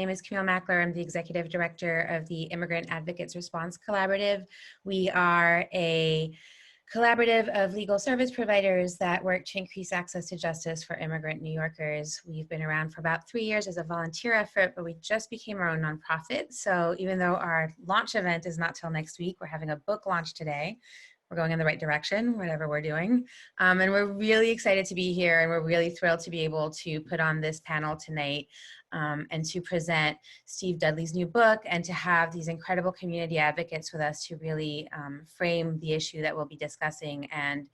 My name is Camille Mackler. I'm the Executive Director of the Immigrant Advocates Response Collaborative. We are a collaborative of legal service providers that work to increase access to justice for immigrant New Yorkers. We've been around for about 3 years as a volunteer effort, but we just became our own nonprofit. So even though our launch event is not till next week, we're having a book launch today. We're going in the right direction, whatever we're doing. And we're really excited to be here, and we're really thrilled to be able to put on this panel tonight and to present Steve Dudley's new book and to have these incredible community advocates with us to really frame the issue that we'll be discussing and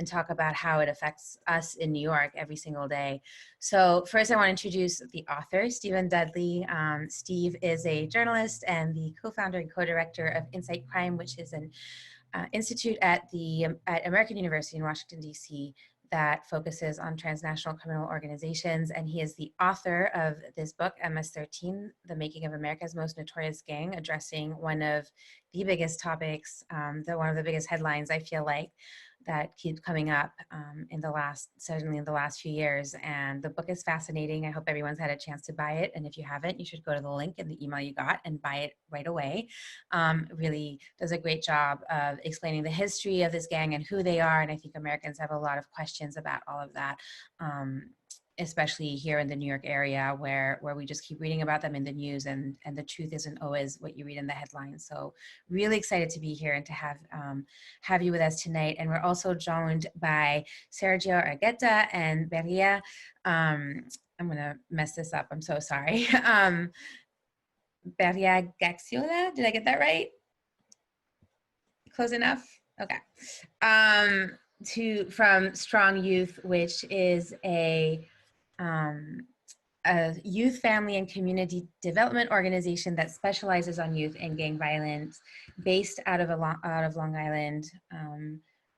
talk about how it affects us in New York every single day. So first I want to introduce the author, Steven Dudley. Steve is a journalist and the co-founder and co-director of Insight Crime, which is an institute at American University in Washington, D.C. that focuses on transnational criminal organizations. And he is the author of this book, MS-13, The Making of America's Most Notorious Gang, addressing one of the biggest topics, one of the biggest headlines, I feel like, that keep coming up certainly in the last few years. And the book is fascinating. I hope everyone's had a chance to buy it. And if you haven't, you should go to the link in the email you got and buy it right away. Really does a great job of explaining the history of this gang and who they are. And I think Americans have a lot of questions about all of that. Especially here in the New York area where we just keep reading about them in the news and the truth isn't always what you read in the headlines. So really excited to be here and to have you with us tonight. And we're also joined by Sergio, Argueta, and Beria. I'm gonna mess this up, I'm so sorry. Camargo-Gaxiola, did I get that right? Close enough? Okay. From S.T.R.O.N.G Youth, which is a youth, family, and community development organization that specializes on youth and gang violence, based out of Long Island.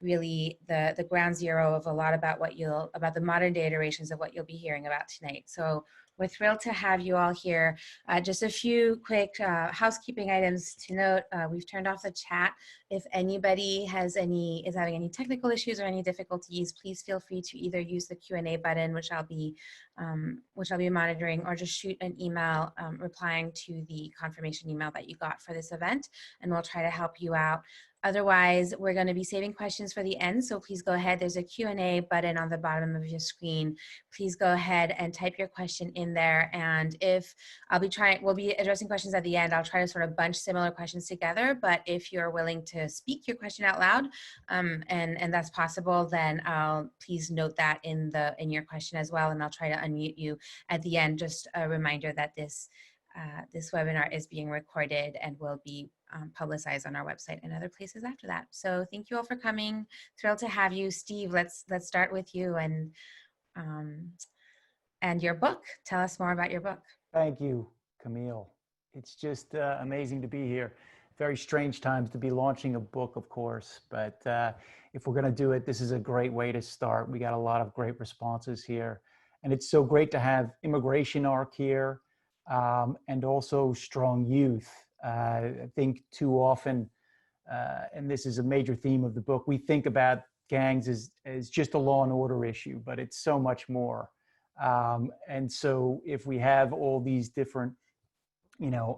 Really, the ground zero of a lot about the modern day iterations of what you'll be hearing about tonight. So we're thrilled to have you all here. Just a few quick housekeeping items to note. We've turned off the chat. If anybody is having any technical issues or any difficulties, please feel free to either use the Q&A button, which I'll be monitoring, or just shoot an email replying to the confirmation email that you got for this event, and we'll try to help you out. Otherwise, we're going to be saving questions for the end, so please go ahead. There's a Q&A button on the bottom of your screen. Please go ahead and type your question in there, and we'll be addressing questions at the end. I'll try to sort of bunch similar questions together, but if you're willing to speak your question out loud, and that's possible, then please note that in your question as well, and I'll try to unmute you at the end. Just a reminder that this webinar is being recorded and will be publicized on our website and other places after that. So thank you all for coming. Thrilled to have you. Steve, let's start with you and your book. Tell us more about your book. Thank you, Camille. It's just amazing to be here. Very strange times to be launching a book, of course, but if we're gonna do it, this is a great way to start. We got a lot of great responses here. And it's so great to have Immigration Arc here, and also Strong Youth. I think too often, and this is a major theme of the book, we think about gangs as just a law and order issue, but it's so much more. And so if we have all these different,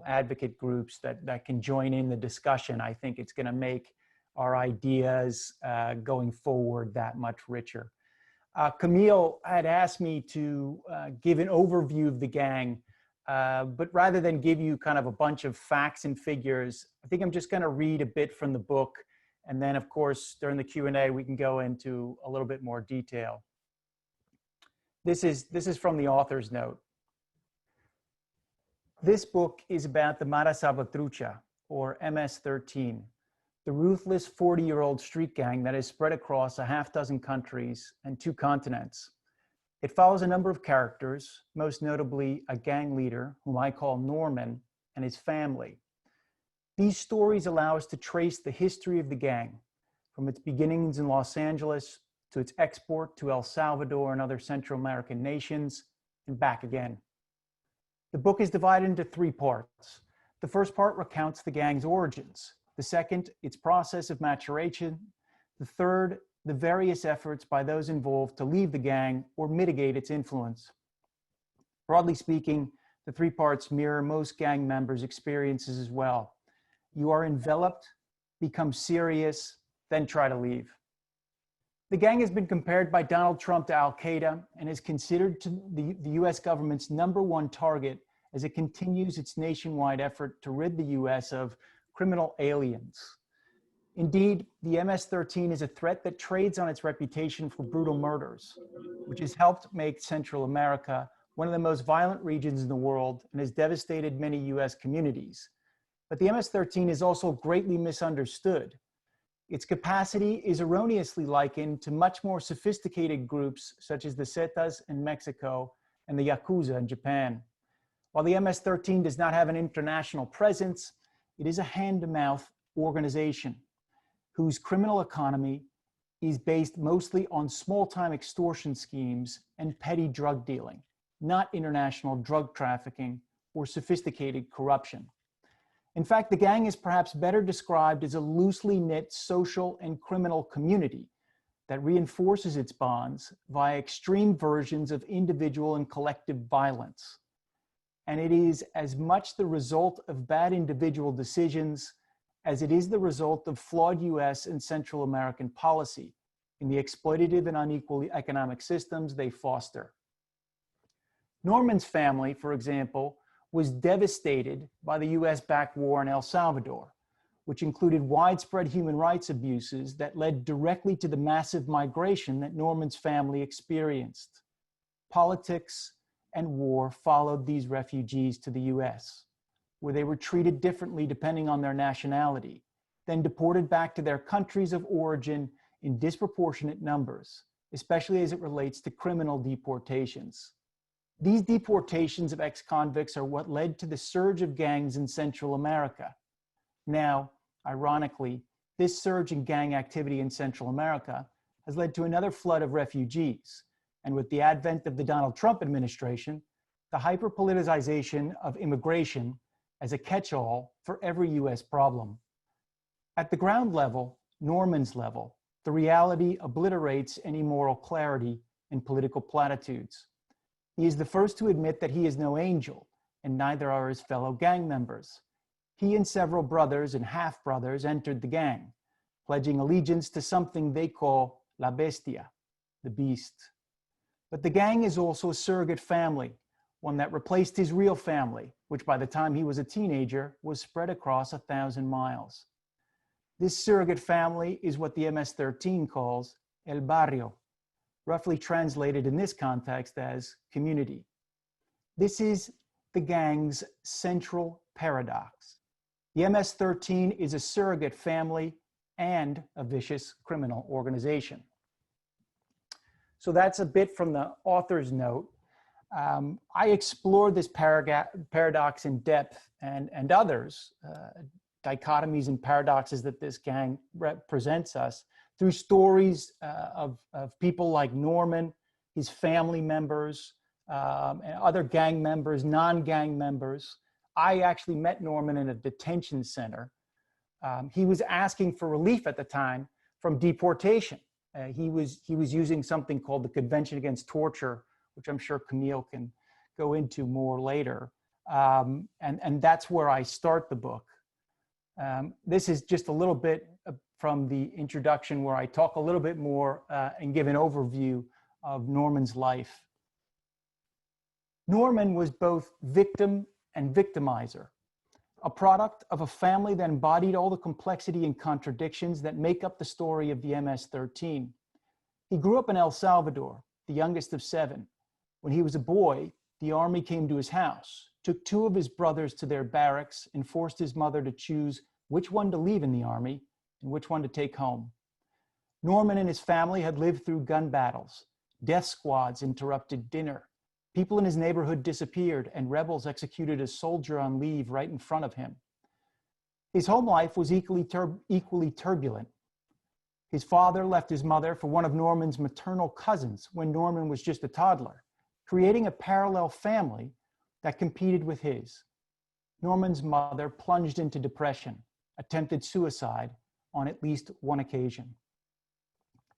advocate groups that can join in the discussion, I think it's going to make our ideas going forward that much richer. Camille had asked me to give an overview of the gang, but rather than give you kind of a bunch of facts and figures, I think I'm just going to read a bit from the book. And then, of course, during the Q&A, we can go into a little bit more detail. This is from the author's note. This book is about the Mara Salvatrucha, or MS-13, the ruthless 40-year-old street gang that is spread across a half-dozen countries and 2 continents. It follows a number of characters, most notably a gang leader, whom I call Norman, and his family. These stories allow us to trace the history of the gang, from its beginnings in Los Angeles to its export to El Salvador and other Central American nations, and back again. The book is divided into 3 parts. The first part recounts the gang's origins. The second, its process of maturation. The third, the various efforts by those involved to leave the gang or mitigate its influence. Broadly speaking, The three parts mirror most gang members' experiences as well. You are enveloped, become serious, then try to leave. The gang has been compared by Donald Trump to Al-Qaeda and is considered the US government's #1 target as it continues its nationwide effort to rid the US of criminal aliens. Indeed, the MS-13 is a threat that trades on its reputation for brutal murders, which has helped make Central America one of the most violent regions in the world and has devastated many US communities. But the MS-13 is also greatly misunderstood. Its capacity is erroneously likened to much more sophisticated groups such as the Zetas in Mexico and the Yakuza in Japan. While the MS-13 does not have an international presence, it is a hand-to-mouth organization whose criminal economy is based mostly on small-time extortion schemes and petty drug dealing, not international drug trafficking or sophisticated corruption. In fact, the gang is perhaps better described as a loosely knit social and criminal community that reinforces its bonds via extreme versions of individual and collective violence. And it is as much the result of bad individual decisions as it is the result of flawed US and Central American policy in the exploitative and unequal economic systems they foster. Norman's family, for example, was devastated by the US-backed war in El Salvador, which included widespread human rights abuses that led directly to the massive migration that Norman's family experienced. Politics and war followed these refugees to the US, where they were treated differently depending on their nationality, then deported back to their countries of origin in disproportionate numbers, especially as it relates to criminal deportations. These deportations of ex-convicts are what led to the surge of gangs in Central America. Now, ironically, this surge in gang activity in Central America has led to another flood of refugees, and with the advent of the Donald Trump administration, the hyper-politicization of immigration as a catch-all for every US problem. At the ground level, Norman's level, the reality obliterates any moral clarity and political platitudes. He is the first to admit that he is no angel, and neither are his fellow gang members. He and several brothers and half-brothers entered the gang, pledging allegiance to something they call la bestia, the beast. But the gang is also a surrogate family, one that replaced his real family, which by the time he was a teenager was spread across 1,000 miles. This surrogate family is what the MS-13 calls el barrio, roughly translated in this context as community. This is the gang's central paradox. The MS-13 is a surrogate family and a vicious criminal organization. So that's a bit from the author's note. I explored this paradox in depth and others, dichotomies and paradoxes that this gang represents us through stories of people like Norman, his family members, and other gang members, non-gang members. I actually met Norman in a detention center. He was asking for relief at the time from deportation. He was using something called the Convention Against Torture, which I'm sure Camille can go into more later. And that's where I start the book. This is just a little bit from the introduction where I talk a little bit more and give an overview of Norman's life. Norman was both victim and victimizer, a product of a family that embodied all the complexity and contradictions that make up the story of the MS-13. He grew up in El Salvador, the youngest of 7. When he was a boy, the army came to his house, took 2 of his brothers to their barracks, and forced his mother to choose which one to leave in the army and which one to take home. Norman and his family had lived through gun battles. Death squads interrupted dinner. People in his neighborhood disappeared, and rebels executed a soldier on leave right in front of him. His home life was equally turbulent. His father left his mother for one of Norman's maternal cousins when Norman was just a toddler, creating a parallel family that competed with his. Norman's mother plunged into depression, attempted suicide on at least one occasion.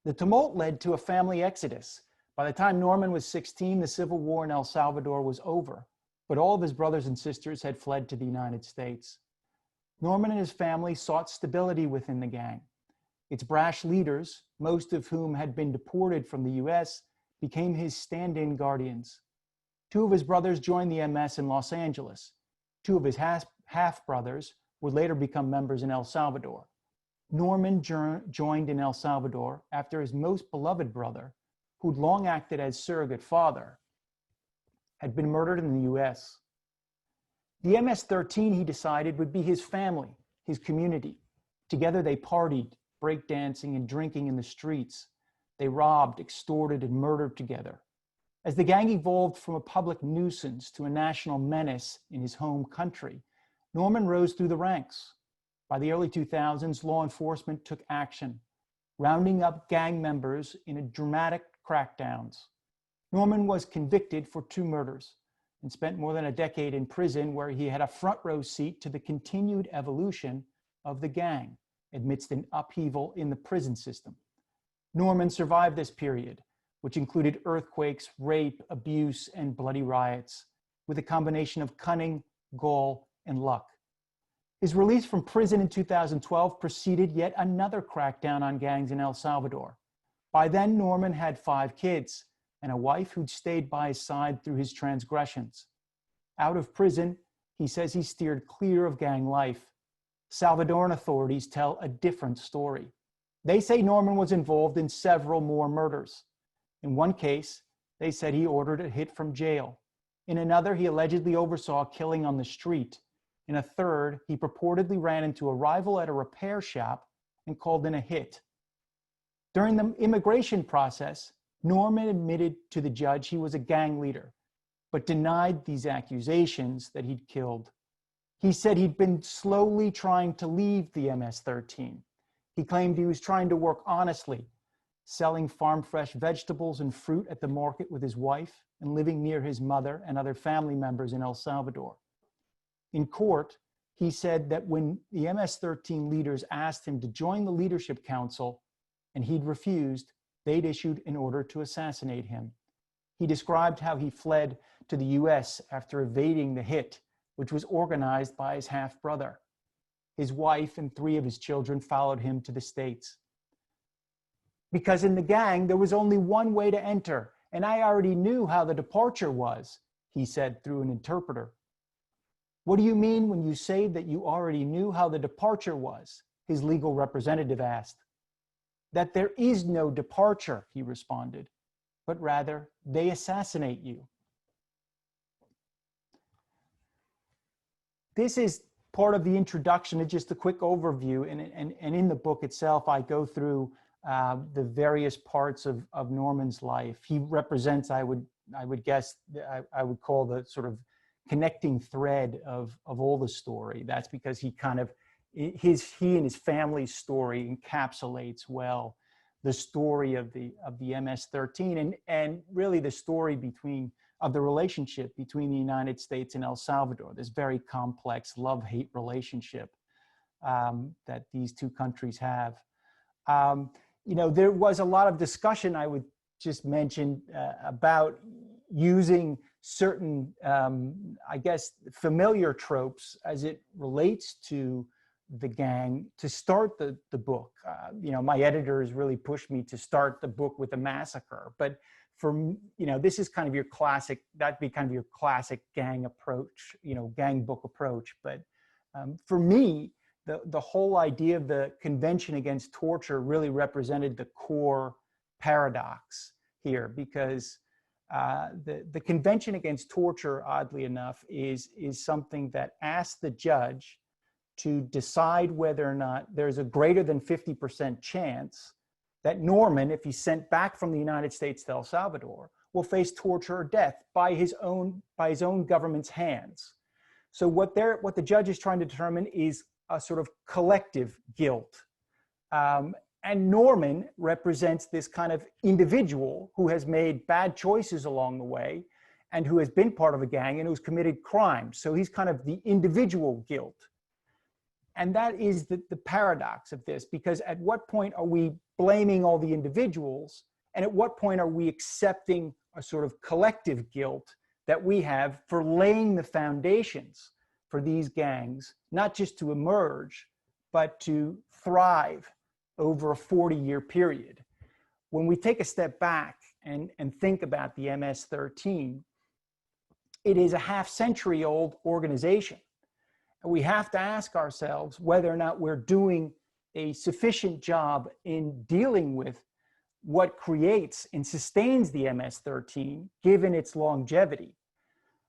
The tumult led to a family exodus. By the time Norman was 16, the civil war in El Salvador was over. but all of his brothers and sisters had fled to the United States. Norman and his family sought stability within the gang. Its brash leaders, most of whom had been deported from the US, became his stand-in guardians. Two of his brothers joined the MS in Los Angeles. Two of his half-brothers would later become members in El Salvador. Norman joined in El Salvador after his most beloved brother, who'd long acted as surrogate father, had been murdered in the US. The MS-13, he decided, would be his family, his community. Together they partied, breakdancing and drinking in the streets. They robbed, extorted, and murdered together. As the gang evolved from a public nuisance to a national menace in his home country, Norman rose through the ranks. By the early 2000s, law enforcement took action, rounding up gang members in a dramatic crackdowns. Norman was convicted for 2 murders and spent more than a decade in prison, where he had a front row seat to the continued evolution of the gang amidst an upheaval in the prison system. Norman survived this period, which included earthquakes, rape, abuse, and bloody riots, with a combination of cunning, gall, and luck. His release from prison in 2012 preceded yet another crackdown on gangs in El Salvador. By then, Norman had 5 kids and a wife who'd stayed by his side through his transgressions. Out of prison, he says he steered clear of gang life. Salvadoran authorities tell a different story. They say Norman was involved in several more murders. In one case, they said he ordered a hit from jail. In another, he allegedly oversaw a killing on the street. In a third, he purportedly ran into a rival at a repair shop and called in a hit. During the immigration process, Norman admitted to the judge he was a gang leader, but denied these accusations that he'd killed. He said he'd been slowly trying to leave the MS-13. He claimed he was trying to work honestly, selling farm-fresh vegetables and fruit at the market with his wife and living near his mother and other family members in El Salvador. In court, he said that when the MS-13 leaders asked him to join the Leadership Council and he'd refused, they'd issued an order to assassinate him. He described how he fled to the US after evading the hit, which was organized by his half-brother. His wife and 3 of his children followed him to the States. Because in the gang, there was only one way to enter, and I already knew how the departure was, he said through an interpreter. What do you mean when you say that you already knew how the departure was? His legal representative asked. That there is no departure, he responded, but rather they assassinate you. This is part of the introduction. It's just a quick overview, and in the book itself, I go through the various parts of Norman's life. He represents, I would guess, I would call the sort of connecting thread of all the story. That's because he kind of, he and his family's story encapsulates well the story of the MS-13 and really the story of the relationship between the United States and El Salvador, this very complex love-hate relationship that these 2 countries have. There was a lot of discussion, I would just mention, about using certain, I guess, familiar tropes as it relates to the gang to start the book. My editors really pushed me to start the book with a massacre, but this is kind of your classic, that'd be kind of your classic gang approach, gang book approach. But for me, the whole idea of the Convention Against Torture really represented the core paradox here, because the Convention Against Torture, oddly enough, is something that asks the judge to decide whether or not there's a greater than 50% chance that Norman, if he's sent back from the United States to El Salvador, will face torture or death by his own government's hands. So what the judge is trying to determine is a sort of collective guilt. And Norman represents this kind of individual who has made bad choices along the way and who has been part of a gang and who's committed crimes. So he's kind of the individual guilt. And that is the paradox of this, because at what point are we blaming all the individuals, and at what point are we accepting a sort of collective guilt that we have for laying the foundations for these gangs, not just to emerge, but to thrive over a 40-year period. When we take a step back and think about the MS-13, it is a half-century old organization. And we have to ask ourselves whether or not we're doing a sufficient job in dealing with what creates and sustains the MS-13, given its longevity.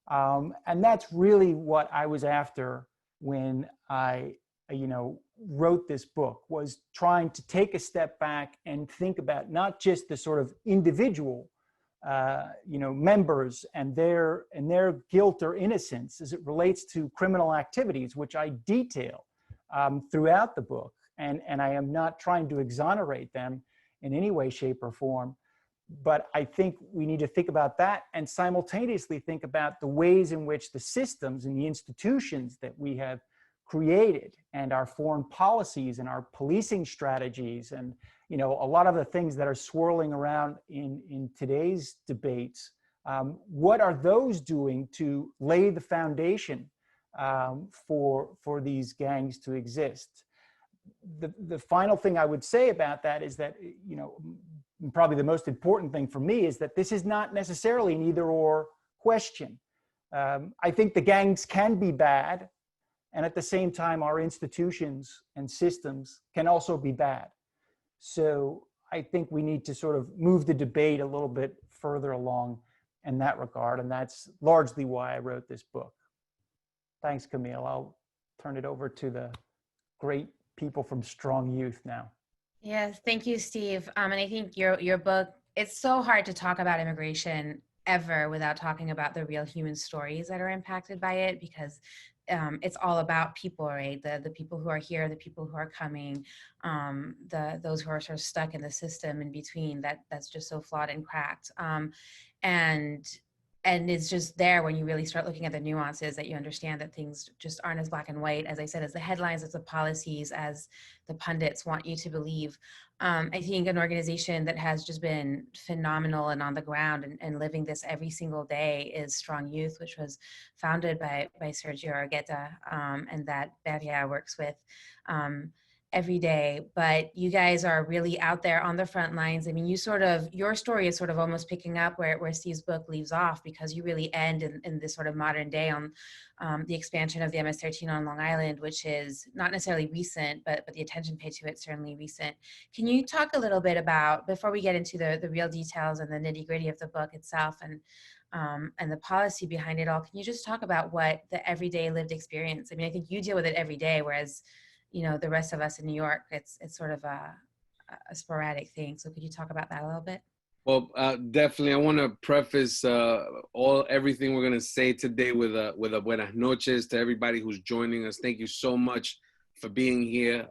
And that's really what I was after when I, wrote this book, was trying to take a step back and think about not just the sort of individual, members and their guilt or innocence as it relates to criminal activities, which I detail throughout the book. And I am not trying to exonerate them in any way, shape, or form. But I think we need to think about that and simultaneously think about the ways in which the systems and the institutions that we have created and our foreign policies and our policing strategies and a lot of the things that are swirling around in today's debates, what are those doing to lay the foundation for these gangs to exist? The final thing I would say about that is that, probably the most important thing for me is that this is not necessarily an either or question. I think the gangs can be bad, and at the same time, our institutions and systems can also be bad. So I think we need to sort of move the debate a little bit further along in that regard, and that's largely why I wrote this book. Thanks, Camille. I'll turn it over to the great people from Strong Youth now. Yes, thank you, Steve. And I think your book, it's so hard to talk about immigration ever without talking about the real human stories that are impacted by it, because it's all about people, right? The people who are here, the people who are coming, those who are sort of stuck in the system in between, that's just so flawed and cracked. And it's just there when you really start looking at the nuances that you understand that things just aren't as black and white, as I said, as the headlines, as the policies, as the pundits want you to believe. I think an organization that has just been phenomenal and on the ground and living this every single day is Strong Youth, which was founded by Sergio Argueta, and that Beria works with every day. But you guys are really out there on the front lines. I mean, your story is sort of almost picking up where Steve's book leaves off, because you really end in this sort of modern day on the expansion of the MS-13 on Long Island, which is not necessarily recent, but the attention paid to it certainly recent. Can you talk a little bit about, before we get into the real details and the nitty gritty of the book itself and the policy behind it all, can you just talk about what the everyday lived experience? I mean, I think you deal with it every day, whereas the rest of us in New York, it's sort of a sporadic thing. So could you talk about that a little bit? Well, definitely. I want to preface everything we're going to say today with a buenas noches to everybody who's joining us. Thank you so much for being here.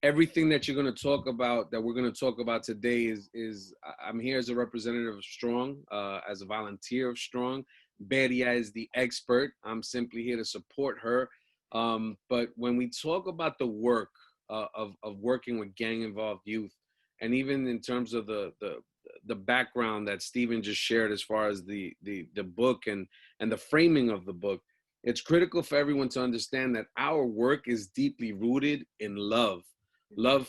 Everything that you're going to talk about, that we're going to talk about today is I'm here as a representative of S.T.R.O.N.G, as a volunteer of S.T.R.O.N.G. Beria is the expert. I'm simply here to support her. But when we talk about the work of working with gang-involved youth, and even in terms of the background that Steven just shared as far as the book and the framing of the book, it's critical for everyone to understand that our work is deeply rooted in love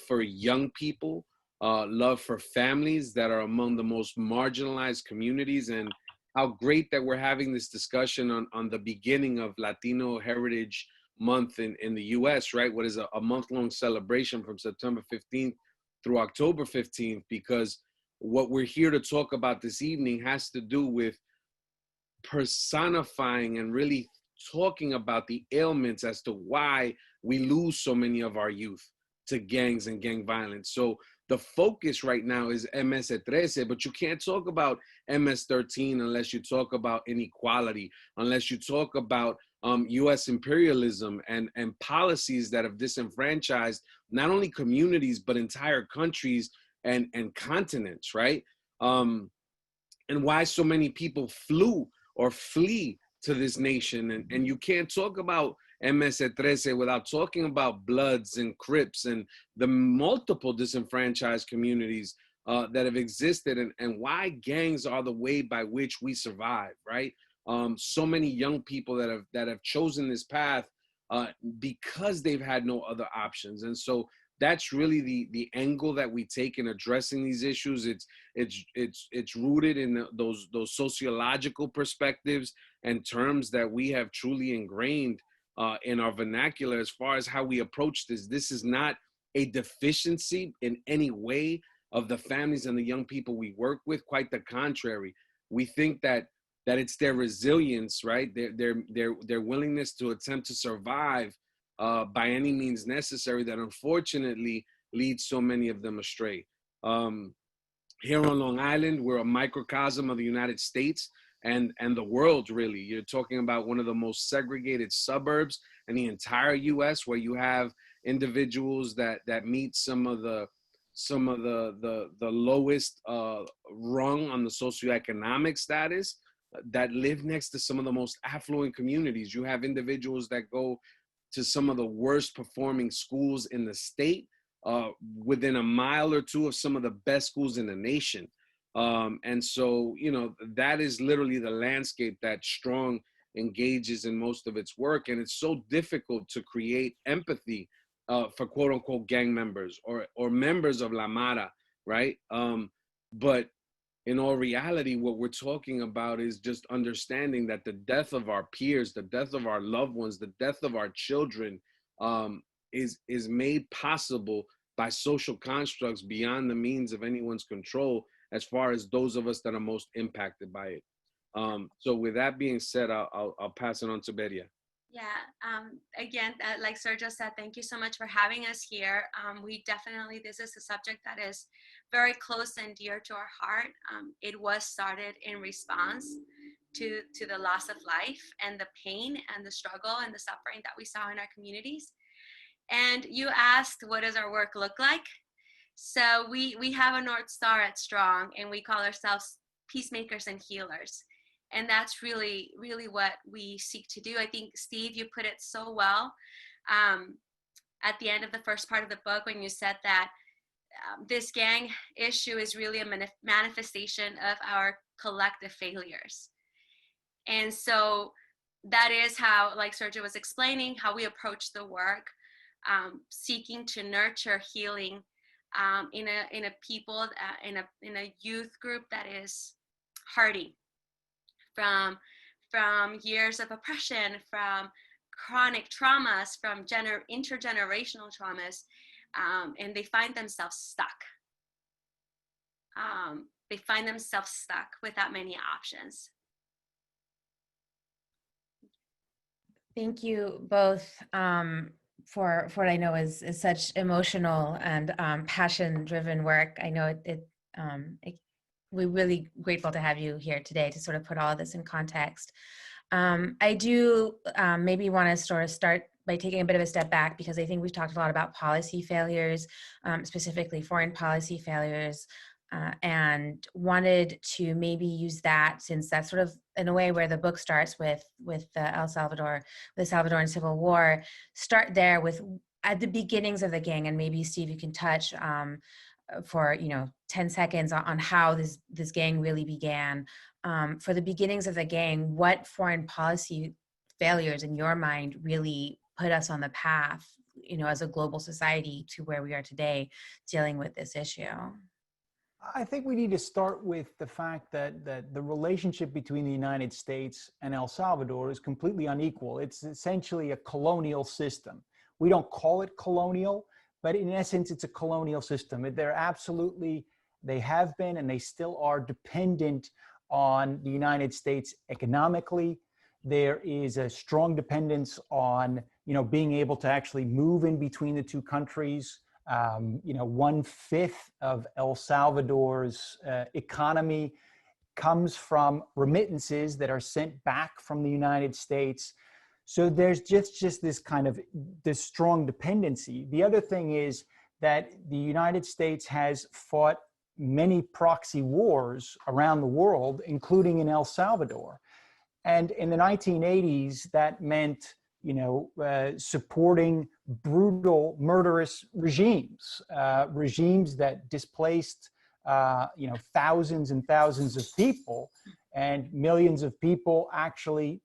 for young people, love for families that are among the most marginalized communities, and how great that we're having this discussion on the beginning of Latino Heritage Month in the US, right? What is a month-long celebration from September 15th through October 15th, because what we're here to talk about this evening has to do with personifying and really talking about the ailments as to why we lose so many of our youth to gangs and gang violence. So the focus right now is MS-13, but you can't talk about MS-13 unless you talk about inequality, unless you talk about U.S. imperialism and policies that have disenfranchised not only communities, but entire countries and continents, right? And why so many people flew or flee to this nation. And you can't talk about MS-13 without talking about Bloods and Crips and the multiple disenfranchised communities that have existed, and why gangs are the way by which we survive, right? So many young people that have chosen this path because they've had no other options. And so that's really the angle that we take in addressing these issues. It's rooted in those sociological perspectives and terms that we have truly ingrained in our vernacular as far as how we approach this. This is not a deficiency in any way of the families and the young people we work with. Quite the contrary. We think that it's their resilience, right? Their willingness to attempt to survive by any means necessary that unfortunately leads so many of them astray. Here on Long Island, we're a microcosm of the United States and the world, really. You're talking about one of the most segregated suburbs in the entire US, where you have individuals that meet some of the lowest rung on the socioeconomic status, that live next to some of the most affluent communities. You have individuals that go to some of the worst performing schools in the state, within a mile or two of some of the best schools in the nation. And so, you know, that is literally the landscape that S.T.R.O.N.G engages in most of its work. And it's so difficult to create empathy for quote unquote gang members or members of La Mara, right? But in all reality, what we're talking about is just understanding that the death of our peers, the death of our loved ones, the death of our children is made possible by social constructs beyond the means of anyone's control, as far as those of us that are most impacted by it. So with that being said, I'll pass it on to Beria. Yeah, again, like Sergio said, thank you so much for having us here. This is a subject that is very close and dear to our heart. It was started in response to the loss of life and the pain and the struggle and the suffering that we saw in our communities. And you asked, what does our work look like? So we have a North Star at S.T.R.O.N.G, and we call ourselves peacemakers and healers. And that's really, really what we seek to do. I think, Steve, you put it so well at the end of the first part of the book when you said that this gang issue is really a manifestation of our collective failures. And so that is how, like Sergio was explaining, how we approach the work, seeking to nurture healing in a people, in a youth group that is hardy from years of oppression, from chronic traumas, from intergenerational traumas, and they find themselves stuck. They find themselves stuck without many options. Thank you both for what I know is such emotional and passion-driven work. I know we're really grateful to have you here today to sort of put all of this in context. I do maybe want to sort of start by taking a bit of a step back, because I think we've talked a lot about policy failures, specifically foreign policy failures, and wanted to maybe use that, since that's sort of in a way where the book starts with the Salvadoran Civil War, start there with at the beginnings of the gang, and maybe Steve, you can touch for 10 seconds on how this gang really began. For the beginnings of the gang, what foreign policy failures in your mind really put us on the path, as a global society to where we are today dealing with this issue? I think we need to start with the fact that the relationship between the United States and El Salvador is completely unequal. It's essentially a colonial system. We don't call it colonial, but in essence, it's a colonial system. They have been and they still are dependent on the United States economically. There is a strong dependence on, being able to actually move in between the two countries. 1/5 of El Salvador's economy comes from remittances that are sent back from the United States. So there's just this strong dependency. The other thing is that the United States has fought many proxy wars around the world, including in El Salvador. And in the 1980s, that meant, supporting brutal, murderous regimes that displaced, thousands and thousands of people. and millions of people actually,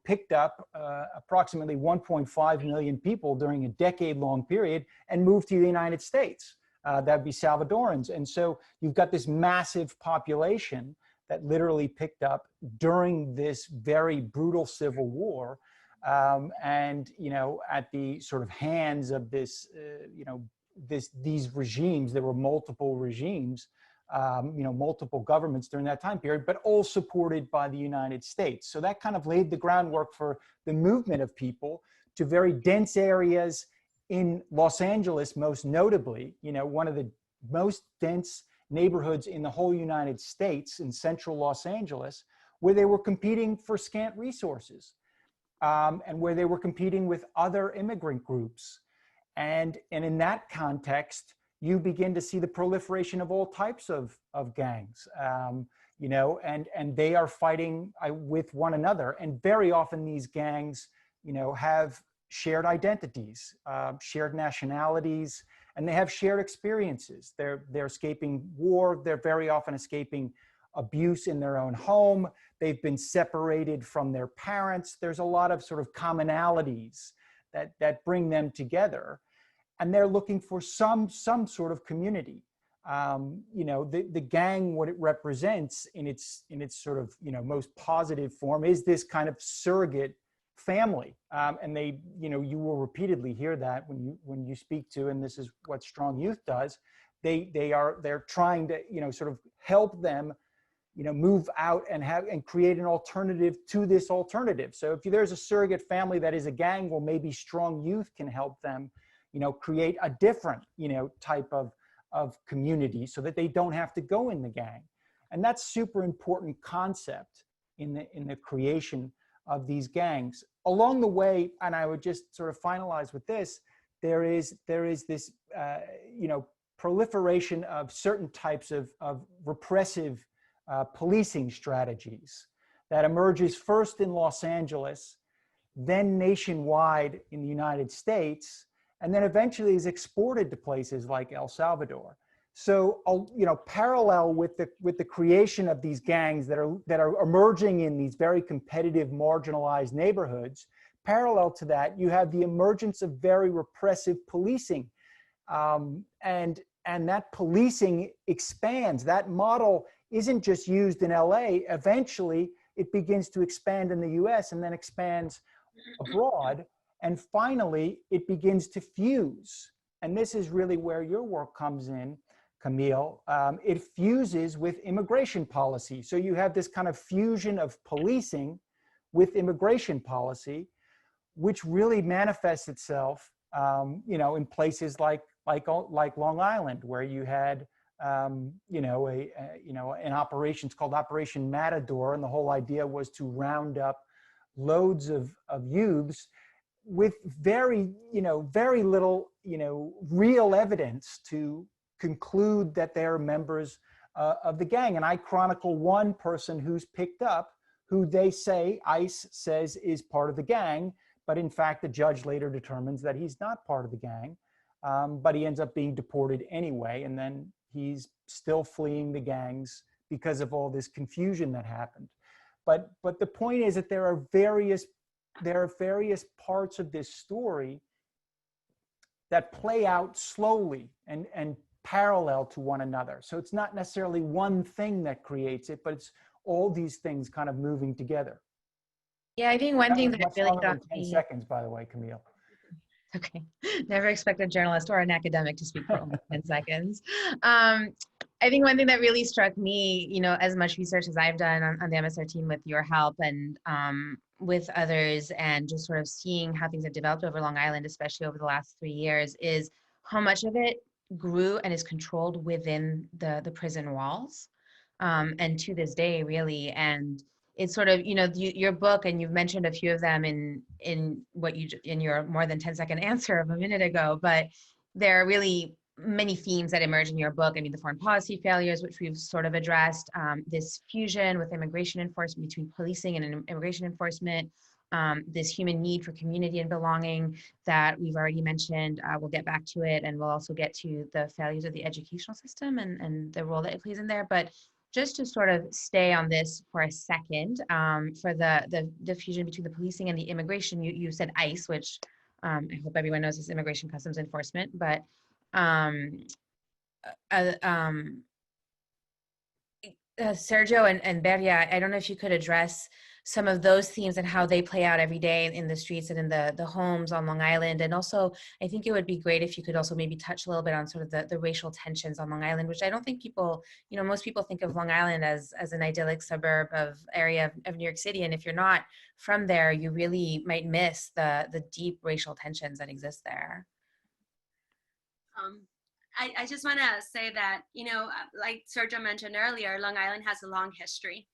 picked up approximately 1.5 million people during a decade-long period and moved to the United States. That'd be Salvadorans. And so you've got this massive population that literally picked up during this very brutal civil war. And, at the sort of hands of this, these regimes, there were multiple regimes, multiple governments during that time period, but all supported by the United States. So that kind of laid the groundwork for the movement of people to very dense areas in Los Angeles, most notably, one of the most dense neighborhoods in the whole United States, in central Los Angeles, where they were competing for scant resources, and where they were competing with other immigrant groups. And in that context, you begin to see the proliferation of all types of gangs, and they are fighting with one another. And very often these gangs, have shared identities, shared nationalities, and they have shared experiences. They're escaping war. They're very often escaping abuse in their own home. They've been separated from their parents. There's a lot of sort of commonalities that bring them together. And they're looking for some sort of community. The gang, what it represents in its sort of, most positive form is this kind of surrogate family. And they, you will repeatedly hear that when you speak to, and this is what Strong Youth does, they're trying to, sort of help them, move out and create an alternative to this alternative. So if there's a surrogate family that is a gang, well, maybe Strong Youth can help them, create a different, type of community so that they don't have to go in the gang. And that's super important concept in the creation of these gangs. Along the way, and I would just sort of finalize with this, there is this, proliferation of certain types of repressive policing strategies that emerges first in Los Angeles, then nationwide in the United States, and then eventually is exported to places like El Salvador. So, parallel with the creation of these gangs that are emerging in these very competitive, marginalized neighborhoods, parallel to that, you have the emergence of very repressive policing, and that policing expands. That model isn't just used in LA. Eventually, it begins to expand in the US and then expands abroad. And finally, it begins to fuse. And this is really where your work comes in, Camille. It fuses with immigration policy. So you have this kind of fusion of policing with immigration policy, which really manifests itself, in places like Long Island, where you had, an operation, it's called Operation Matador. And the whole idea was to round up loads of youths with very little, real evidence to conclude that they're members of the gang. And I chronicle one person who's picked up, who they say, ICE says is part of the gang, but in fact, the judge later determines that he's not part of the gang, but he ends up being deported anyway, and then he's still fleeing the gangs because of all this confusion that happened. But the point is that there are various parts of this story that play out slowly and parallel to one another. So it's not necessarily one thing that creates it, but it's all these things kind of moving together. Yeah, I think one thing that really got 10 me. seconds, by the way, Camille. Okay, never expect a journalist or an academic to speak for only 10 seconds. I think one thing that really struck me, as much research as I've done on the MS-13 with your help and with others, and just sort of seeing how things have developed over Long Island, especially over the last 3 years, is how much of it grew and is controlled within the prison walls, and to this day, really. And it's sort of, your book, and you've mentioned a few of them in your more than 10-second answer of a minute ago, but there are really many themes that emerge in your book. I mean, the foreign policy failures, which we've sort of addressed, this fusion with immigration enforcement, between policing and immigration enforcement, this human need for community and belonging that we've already mentioned. We'll get back to it, and we'll also get to the failures of the educational system and the role that it plays in there. But just to sort of stay on this for a second, for the fusion between the policing and the immigration, you said ICE, which I hope everyone knows is Immigration Customs Enforcement, but Sergio and Beria, I don't know if you could address some of those themes and how they play out every day in the streets and in the homes on Long Island. And also, I think it would be great if you could also maybe touch a little bit on sort of the racial tensions on Long Island, which I don't think people, most people think of Long Island as an idyllic suburb area of New York City. And if you're not from there, you really might miss the deep racial tensions that exist there. I just want to say that, like Sergio mentioned earlier, Long Island has a long history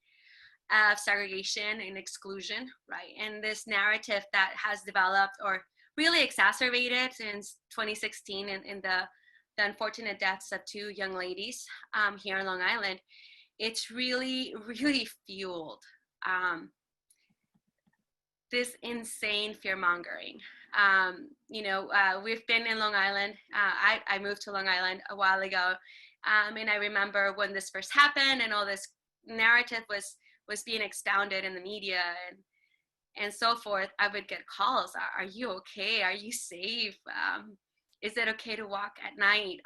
of segregation and exclusion, right? And this narrative that has developed or really exacerbated since 2016 in the unfortunate deaths of two young ladies here in Long Island, it's really, really fueled this insane fear-mongering. We've been in Long Island. I moved to Long Island a while ago. And I remember when this first happened and all this narrative was being expounded in the media and so forth, I would get calls. Are you okay? Are you safe? Is it okay to walk at night?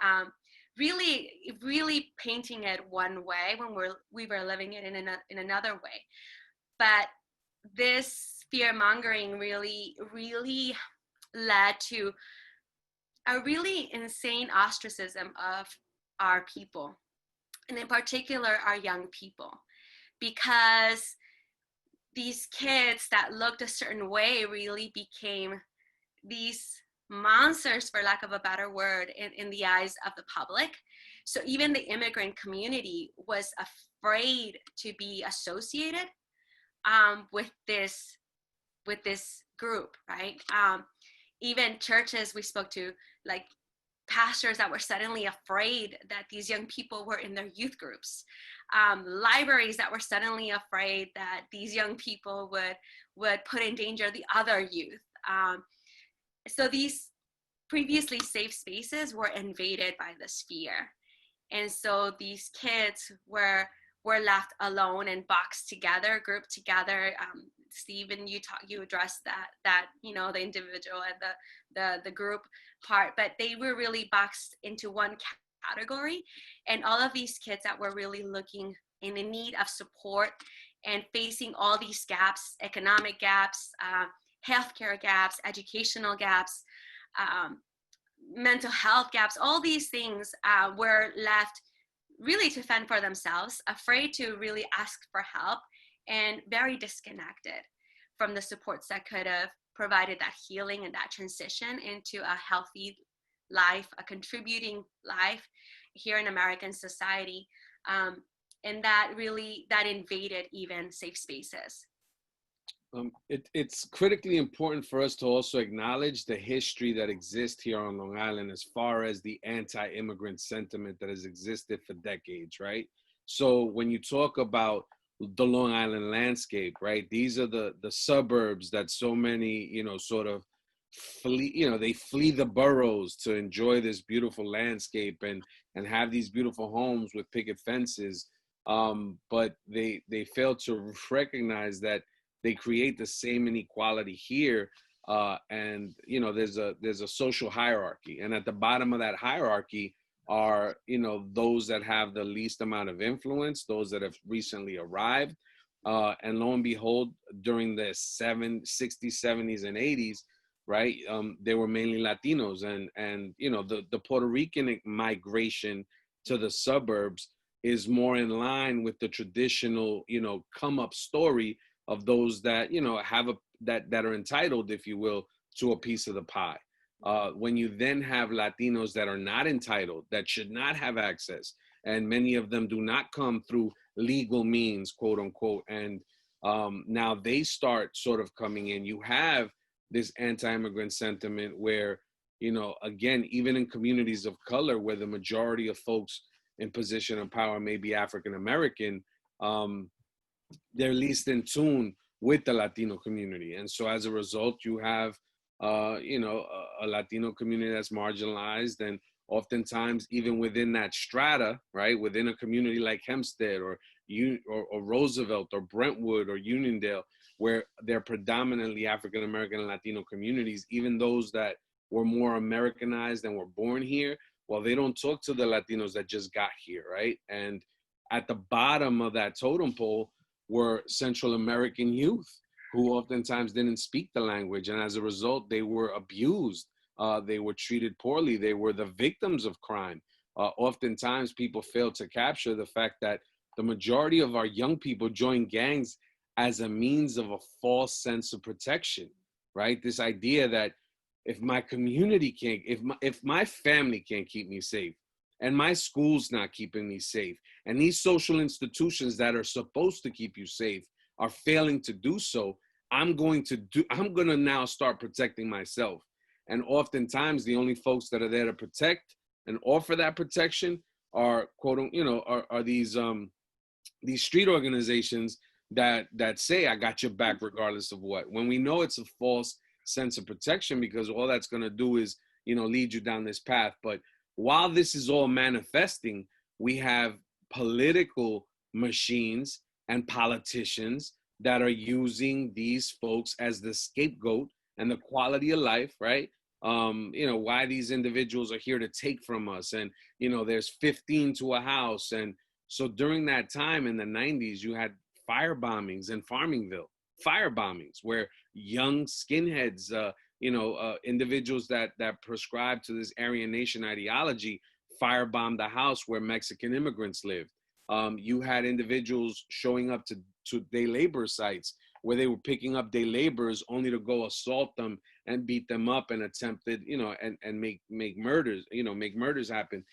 Really, really painting it one way when we were living it in another way. But this fear-mongering really, really led to a really insane ostracism of our people, and in particular our young people, because these kids that looked a certain way really became these monsters, for lack of a better word, in the eyes of the public. So even the immigrant community was afraid to be associated with this group, right? Even churches we spoke to, like pastors that were suddenly afraid that these young people were in their youth groups, libraries that were suddenly afraid that these young people would put in danger the other youth. So these previously safe spaces were invaded by this fear. And so these kids were left alone and boxed together, grouped together. Steven, you addressed that the individual and the group part, but they were really boxed into one category. And all of these kids that were really looking in need of support and facing all these gaps, economic gaps, healthcare gaps, educational gaps, mental health gaps, all these things were left really to fend for themselves, afraid to really ask for help, and very disconnected from the supports that could have provided that healing and that transition into a healthy life, a contributing life here in American society. And that invaded even safe spaces. It's critically important for us to also acknowledge the history that exists here on Long Island as far as the anti-immigrant sentiment that has existed for decades, right? So when you talk about the Long Island landscape, right, these are the suburbs that so many, sort of flee, they flee the boroughs to enjoy this beautiful landscape and have these beautiful homes with picket fences. But they fail to recognize that they create the same inequality here, and there's a social hierarchy, and at the bottom of that hierarchy are those that have the least amount of influence, those that have recently arrived, and lo and behold, during the 60s, 70s, and 80s, right, they were mainly Latinos, and the Puerto Rican migration to the suburbs is more in line with the traditional come up story of those that have that are entitled, if you will, to a piece of the pie. When you then have Latinos that are not entitled, that should not have access, and many of them do not come through legal means, quote unquote, and now they start sort of coming in, you have this anti-immigrant sentiment where, again, even in communities of color where the majority of folks in position of power may be African American, they're least in tune with the Latino community. And so as a result, you have, a Latino community that's marginalized, and Oftentimes, even within that strata, right, within a community like Hempstead or Roosevelt or Brentwood or Uniondale, where they're predominantly African American and Latino communities, even those that were more Americanized and were born here, well, they don't talk to the Latinos that just got here, right? And at the bottom of that totem pole were Central American youth who oftentimes didn't speak the language. And as a result, they were abused. They were treated poorly. They were the victims of crime. Oftentimes, people fail to capture the fact that the majority of our young people join gangs as a means of a false sense of protection, right? This idea that if my community can't, if my family can't keep me safe, and my school's not keeping me safe, and these social institutions that are supposed to keep you safe are failing to do so, I'm going to now start protecting myself. And oftentimes the only folks that are there to protect and offer that protection are are these street organizations that say, I got your back regardless of what, when we know it's a false sense of protection, because all that's going to do is, lead you down this path. But while this is all manifesting, we have political machines and politicians that are using these folks as the scapegoat and the quality of life, right? Why these individuals are here to take from us. And, there's 15 to a house. And so during that time in the 90s, you had fire bombings in Farmingville, fire bombings where young skinheads, individuals that prescribe to this Aryan Nation ideology firebombed the house where Mexican immigrants lived. You had individuals showing up to day labor sites where they were picking up day laborers only to go assault them and beat them up and attempted, and make murders happen.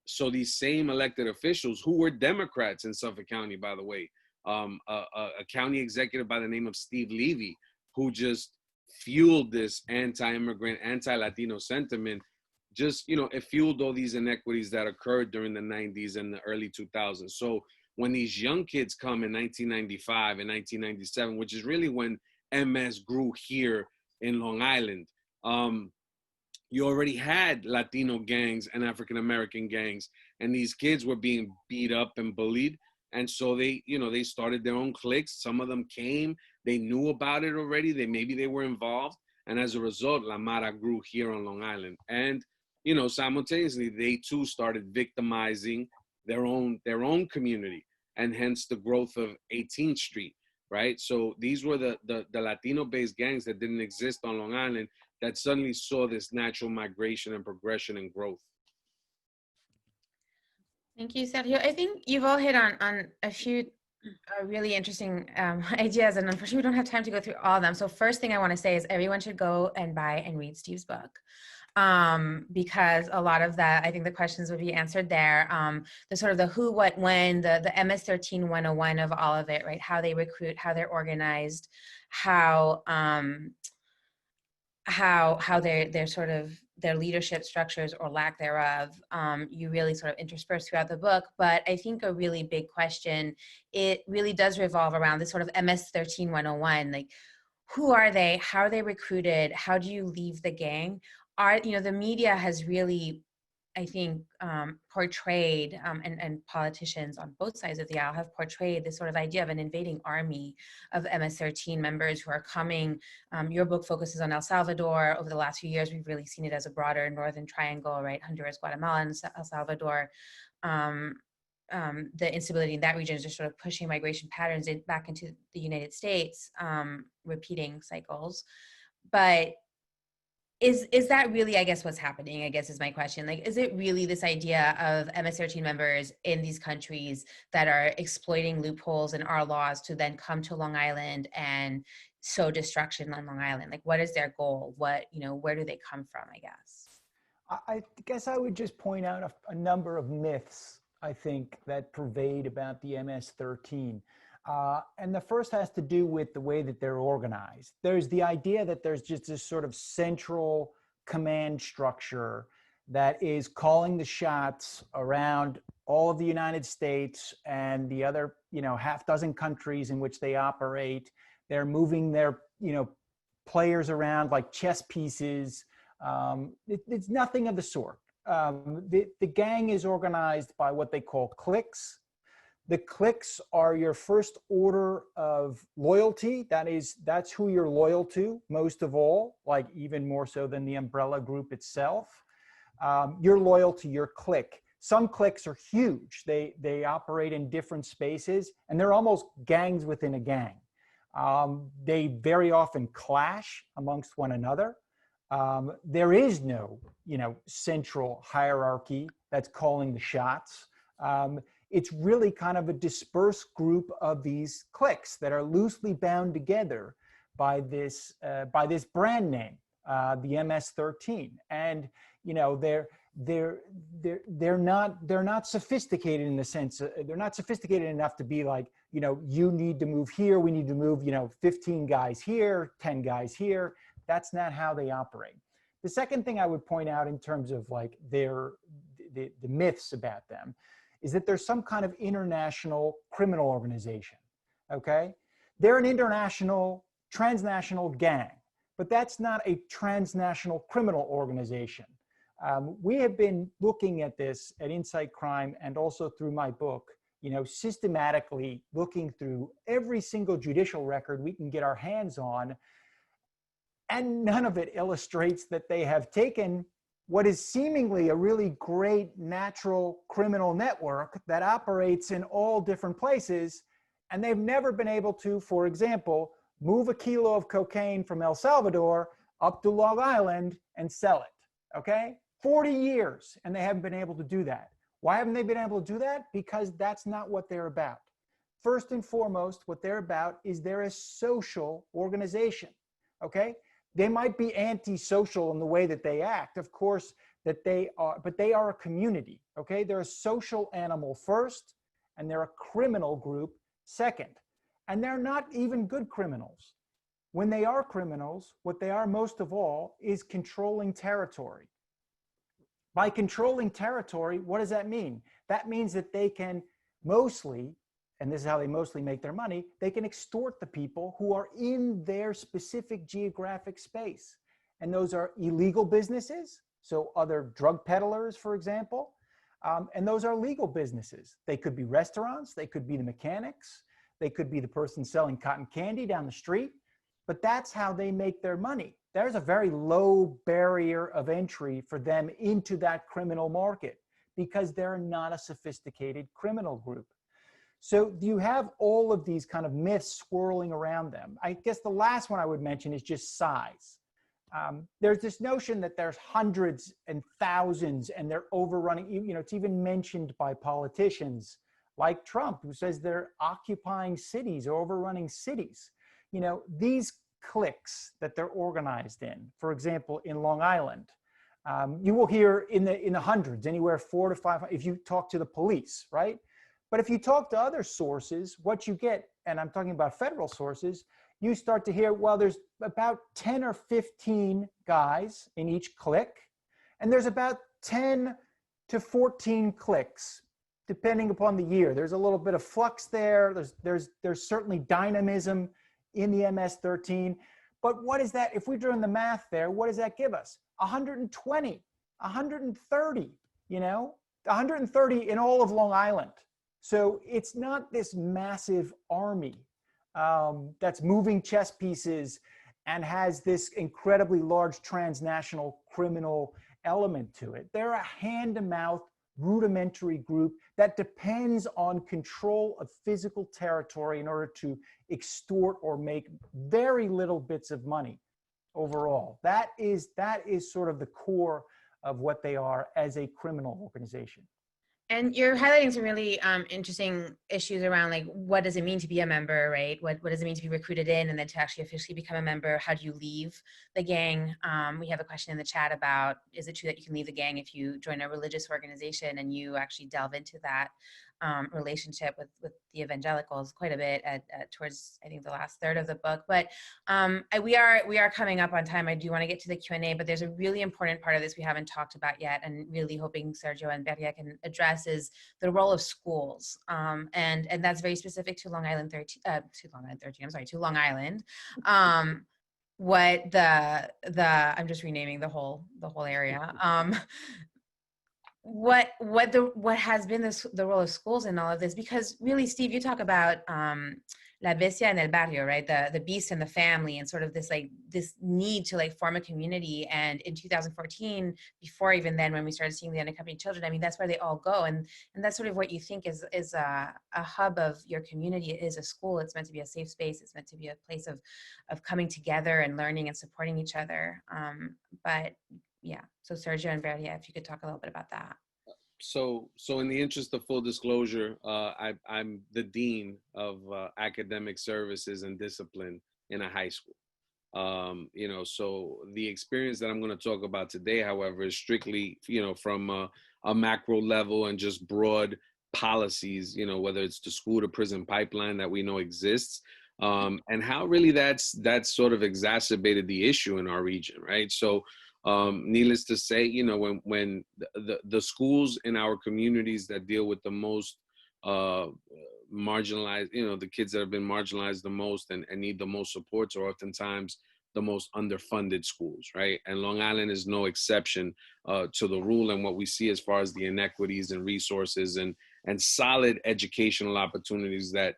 So these same elected officials who were Democrats in Suffolk County, by the way, a county executive by the name of Steve Levy, who just fueled this anti-immigrant, anti-Latino sentiment. It fueled all these inequities that occurred during the 90s and the early 2000s. So when these young kids come in 1995 and 1997, which is really when MS grew here in Long Island, you already had Latino gangs and African-American gangs, and these kids were being beat up and bullied. And so they started their own cliques. Some of them came, they knew about it already. Maybe they were involved. And as a result, La Mara grew here on Long Island. And, simultaneously, they too started victimizing their own community, and hence the growth of 18th Street, right? So these were the Latino-based gangs that didn't exist on Long Island that suddenly saw this natural migration and progression and growth. Thank you, Sergio. I think you've all hit on a few really interesting ideas, and unfortunately we don't have time to go through all of them. So first thing I want to say is everyone should go and buy and read Steve's book, because a lot of that, I think the questions would be answered there. The sort of the who, what, when, the MS-13 101 of all of it, right? How they recruit, how they're organized, how they're sort of their leadership structures or lack thereof, you really sort of intersperse throughout the book. But I think a really big question, it really does revolve around this sort of MS-13 101, like who are they, how are they recruited, how do you leave the gang? The media has really, I think, portrayed, and politicians on both sides of the aisle have portrayed this sort of idea of an invading army of MS-13 members who are coming. Your book focuses on El Salvador. Over the last few years, we've really seen it as a broader Northern Triangle, right? Honduras, Guatemala, and El Salvador. The instability in that region is just sort of pushing migration patterns back into the United States, repeating cycles. But is that really, I guess, what's happening, I guess is my question. Like, is it really this idea of MS-13 members in these countries that are exploiting loopholes in our laws to then come to Long Island and sow destruction on Long Island? Like, what is their goal? Where do they come from, I guess? I guess I would just point out a number of myths, I think, that pervade about the MS-13. And the first has to do with the way that they're organized. There's the idea that there's just this sort of central command structure that is calling the shots around all of the United States and the other, half dozen countries in which they operate. They're moving their, players around like chess pieces. It's nothing of the sort. The gang is organized by what they call cliques. The cliques are your first order of loyalty. That's who you're loyal to most of all, like even more so than the umbrella group itself. You're loyal to your clique. Some cliques are huge. They operate in different spaces, and they're almost gangs within a gang. They very often clash amongst one another. There is no, central hierarchy that's calling the shots. It's really kind of a dispersed group of these cliques that are loosely bound together by this brand name, the MS-13, and they're not sophisticated in the sense they're not sophisticated enough to be like, you need to move here, we need to move 15 guys here, 10 guys here. That's not how they operate. The second thing I would point out in terms of like the myths about them is that there's some kind of international criminal organization, okay? They're an international, transnational gang, but that's not a transnational criminal organization. We have been looking at this at Insight Crime and also through my book, systematically looking through every single judicial record we can get our hands on, and none of it illustrates that they have taken what is seemingly a really great natural criminal network that operates in all different places, and they've never been able to, for example, move a kilo of cocaine from El Salvador up to Long Island and sell it, okay? 40 years, and they haven't been able to do that. Why haven't they been able to do that? Because that's not what they're about. First and foremost, what they're about is they're a social organization, okay? They might be antisocial in the way that they act, of course, but they are a community, okay? They're a social animal first, and they're a criminal group second. And they're not even good criminals. When they are criminals, what they are most of all is controlling territory. By controlling territory, what does that mean? That means that they can mostly, and this is how they mostly make their money, they can extort the people who are in their specific geographic space. And those are illegal businesses, so other drug peddlers, for example, and those are legal businesses. They could be restaurants, they could be the mechanics, they could be the person selling cotton candy down the street, but that's how they make their money. There's a very low barrier of entry for them into that criminal market because they're not a sophisticated criminal group. So you have all of these kind of myths swirling around them. I guess the last one I would mention is just size. There's this notion that there's hundreds and thousands and they're overrunning, it's even mentioned by politicians like Trump, who says they're occupying cities or overrunning cities. These cliques that they're organized in, for example, in Long Island, you will hear in the hundreds, anywhere 4 to 5, if you talk to the police, right? But if you talk to other sources, what you get, and I'm talking about federal sources, you start to hear, well, there's about 10 or 15 guys in each clique, and there's about 10 to 14 cliques, depending upon the year. There's a little bit of flux there. There's certainly dynamism in the MS-13. But what is that? If we're doing the math there, what does that give us? 120, 130, 130 in all of Long Island. So it's not this massive army that's moving chess pieces and has this incredibly large transnational criminal element to it. They're a hand-to-mouth rudimentary group that depends on control of physical territory in order to extort or make very little bits of money overall. That is sort of the core of what they are as a criminal organization. And you're highlighting some really interesting issues around, like, what does it mean to be a member, right? What does it mean to be recruited in and then to actually officially become a member? How do you leave the gang? We have a question in the chat about, is it true that you can leave the gang if you join a religious organization? And you actually delve into that relationship with the evangelicals quite a bit towards, I think, the last third of the book. But we are coming up on time. I do want to get to the Q&A, but there's a really important part of this we haven't talked about yet, and really hoping Sergio and Beria can address is the role of schools, and that's very specific to Long Island 13. To Long Island. What the I'm just renaming the whole area. what has been the role of schools in all of this? Because really, Steve, you talk about la bestia en el barrio, right? The beast in the family, and sort of this need to like form a community. And in 2014, before even then, when we started seeing the unaccompanied children, I mean, that's where they all go, and that's sort of what you think is a hub of your community. It is a school. It's meant to be a safe space. It's meant to be a place of coming together and learning and supporting each other. But yeah, so Sergio and Beria, if you could talk a little bit about that. So in the interest of full disclosure, I'm the dean of academic services and discipline in a high school. So the experience that I'm going to talk about today, however, is strictly, from a macro level and just broad policies, whether it's the school to prison pipeline that we know exists, and how really that's sort of exacerbated the issue in our region, right? So needless to say, when the schools in our communities that deal with the most marginalized, the kids that have been marginalized the most and need the most supports are oftentimes the most underfunded schools, right? And Long Island is no exception to the rule, and what we see as far as the inequities and resources and solid educational opportunities that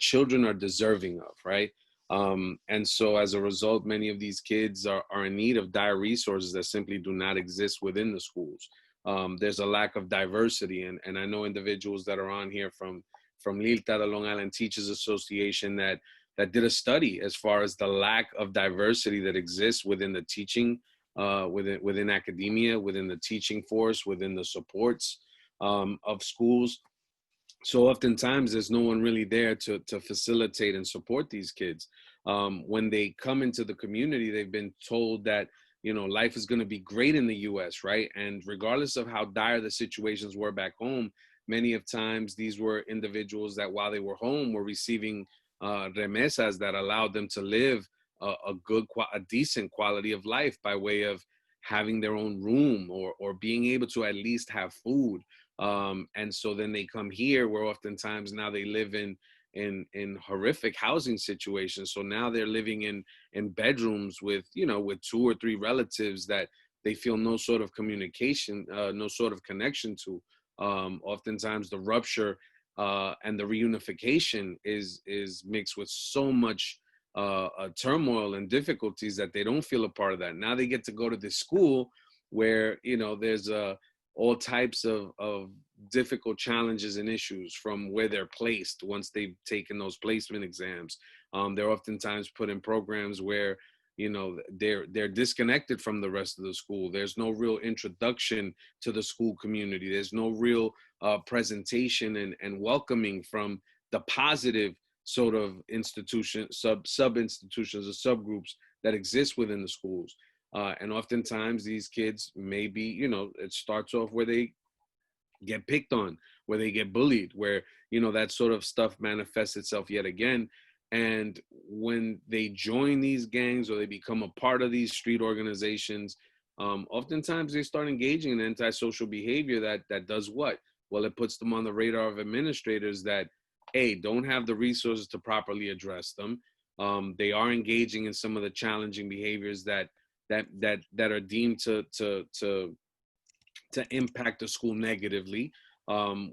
children are deserving of, right? And so as a result, many of these kids are in need of dire resources that simply do not exist within the schools. There's a lack of diversity. And I know individuals that are on here from LILTA, the Long Island Teachers Association, that did a study as far as the lack of diversity that exists within the teaching, within academia, within the teaching force, within the supports of schools. So oftentimes there's no one really there to facilitate and support these kids. When they come into the community, they've been told that, life is going to be great in the U.S., right? And regardless of how dire the situations were back home, many of times these were individuals that while they were home were receiving remesas that allowed them to live a decent quality of life by way of having their own room or being able to at least have food. And so then they come here where oftentimes now they live in horrific housing situations. So now they're living in bedrooms with 2 or 3 relatives that they feel no sort of communication, no sort of connection to. Oftentimes the rupture and the reunification is mixed with so much turmoil and difficulties that they don't feel a part of that. Now they get to go to this school where, there's all types of difficult challenges and issues from where they're placed once they've taken those placement exams. They're oftentimes put in programs where, they're disconnected from the rest of the school. There's no real introduction to the school community. There's no real presentation and welcoming from the positive sort of institution, sub-institutions or subgroups that exist within the schools. And oftentimes these kids maybe, it starts off where they get picked on, where they get bullied, where, that sort of stuff manifests itself yet again. And when they join these gangs or they become a part of these street organizations, oftentimes they start engaging in antisocial behavior that does what? Well, it puts them on the radar of administrators that, A, don't have the resources to properly address them. They are engaging in some of the challenging behaviors that are deemed to impact the school negatively,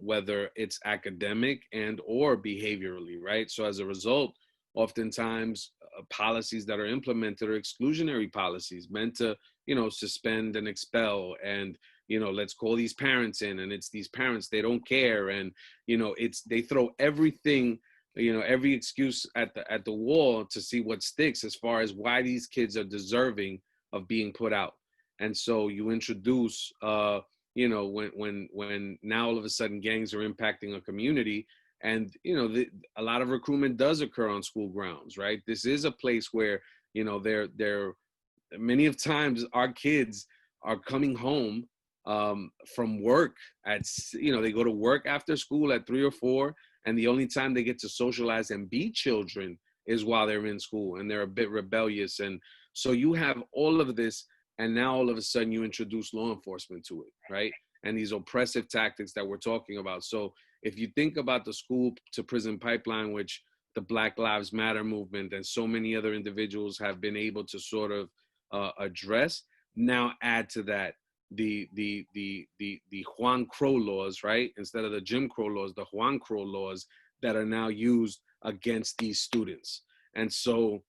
whether it's academic and or behaviorally, right? So as a result, oftentimes policies that are implemented are exclusionary policies meant to, suspend and expel and, let's call these parents in, and it's these parents, they don't care. And, they throw everything, every excuse at the wall to see what sticks as far as why these kids are deserving of being put out. And so you introduce, when now all of a sudden gangs are impacting a community, and a lot of recruitment does occur on school grounds, right? This is a place where they're many of times our kids are coming home from work they go to work after school at 3 or 4, and the only time they get to socialize and be children is while they're in school, and they're a bit rebellious. And so you have all of this, and now all of a sudden you introduce law enforcement to it, right? And these oppressive tactics that we're talking about. So if you think about the school to prison pipeline, which the Black Lives Matter movement and so many other individuals have been able to sort of address, now add to that the Juan Crow laws, right? Instead of the Jim Crow laws, the Juan Crow laws that are now used against these students. And so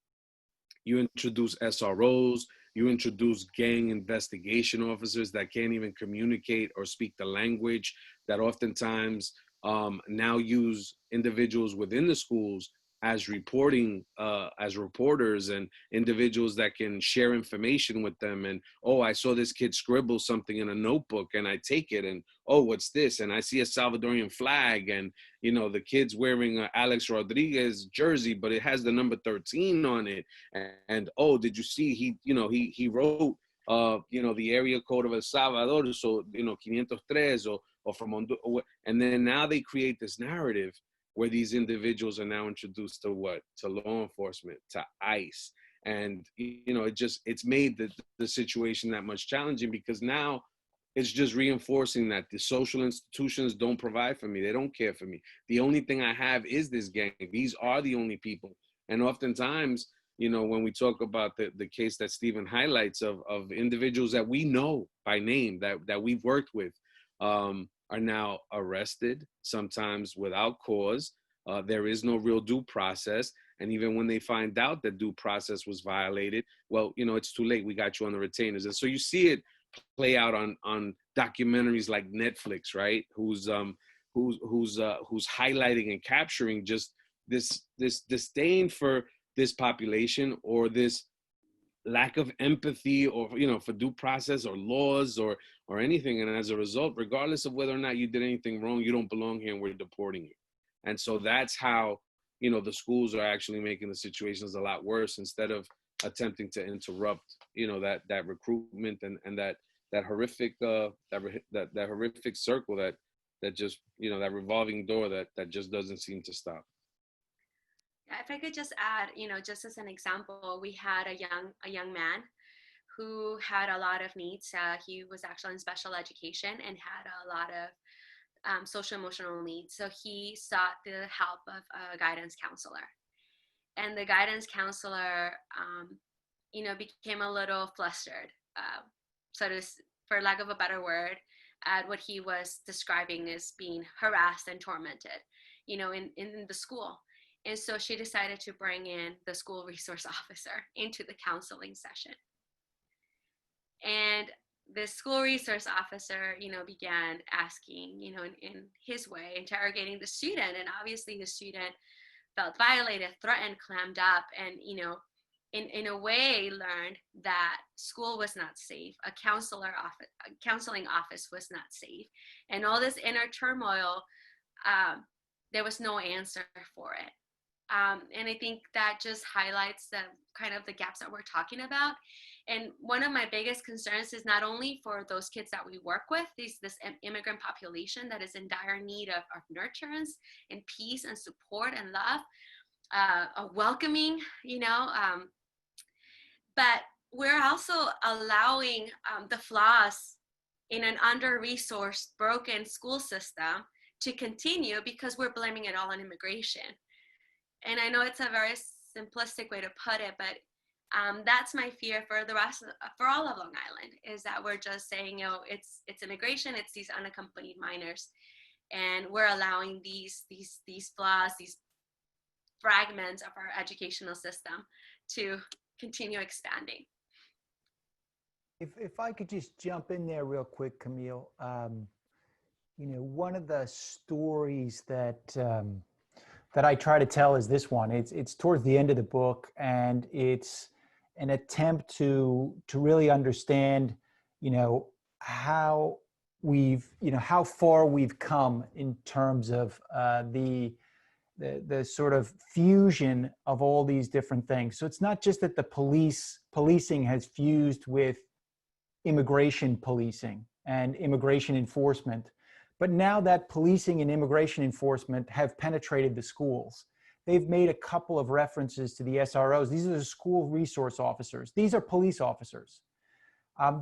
you introduce SROs, you introduce gang investigation officers that can't even communicate or speak the language, that oftentimes now use individuals within the schools as reporters, and individuals that can share information with them. And, oh, I saw this kid scribble something in a notebook, and I take it, and, oh, what's this? And I see a Salvadorian flag, and, you know, the kid's wearing a Alex Rodriguez jersey, but it has the number 13 on it. And oh, did you see he wrote the area code of El Salvador, so 503, or from Honduras. And then now they create this narrative where these individuals are now introduced to what? To law enforcement, to ICE. And, it's made the situation that much challenging, because now it's just reinforcing that the social institutions don't provide for me. They don't care for me. The only thing I have is this gang. These are the only people. And oftentimes, when we talk about the case that Steven highlights of individuals that we know by name, that we've worked with, are now arrested, sometimes without cause. There is no real due process. And even when they find out that due process was violated, well, it's too late. We got you on the retainers. And so you see it play out on documentaries like Netflix, right? Who's highlighting and capturing just this disdain for this population, or this lack of empathy, or for due process or laws or anything. And as a result, regardless of whether or not you did anything wrong, you don't belong here and we're deporting you. And so that's how the schools are actually making the situations a lot worse, instead of attempting to interrupt that recruitment and that horrific that horrific circle that just that revolving door that just doesn't seem to stop. If I could just add, just as an example, we had a young man who had a lot of needs. He was actually in special education and had a lot of social emotional needs. So he sought the help of a guidance counselor. And the guidance counselor, became a little flustered, for lack of a better word, at what he was describing as being harassed and tormented, in the school. And so she decided to bring in the school resource officer into the counseling session. And the school resource officer, began asking, in his way, interrogating the student. And obviously the student felt violated, threatened, clammed up, and, in a way learned that school was not safe, a counseling office was not safe. And all this inner turmoil, there was no answer for it. And I think that just highlights the kind of the gaps that we're talking about. And one of my biggest concerns is not only for those kids that we work with, this immigrant population that is in dire need of nurturance and peace and support and love, a welcoming, but we're also allowing the flaws in an under-resourced, broken school system to continue because we're blaming it all on immigration. And I know it's a very simplistic way to put it, but that's my fear for for all of Long Island, is that we're just saying, it's immigration, it's these unaccompanied minors, and we're allowing these flaws, these fragments of our educational system to continue expanding. If I could just jump in there real quick, Camille, one of the stories that I try to tell is this one. It's towards the end of the book, and it's an attempt to really understand, how how far we've come in terms of the sort of fusion of all these different things. So it's not just that the policing has fused with immigration policing and immigration enforcement, but now that policing and immigration enforcement have penetrated the schools. They've made a couple of references to the SROs. These are the school resource officers. These are police officers.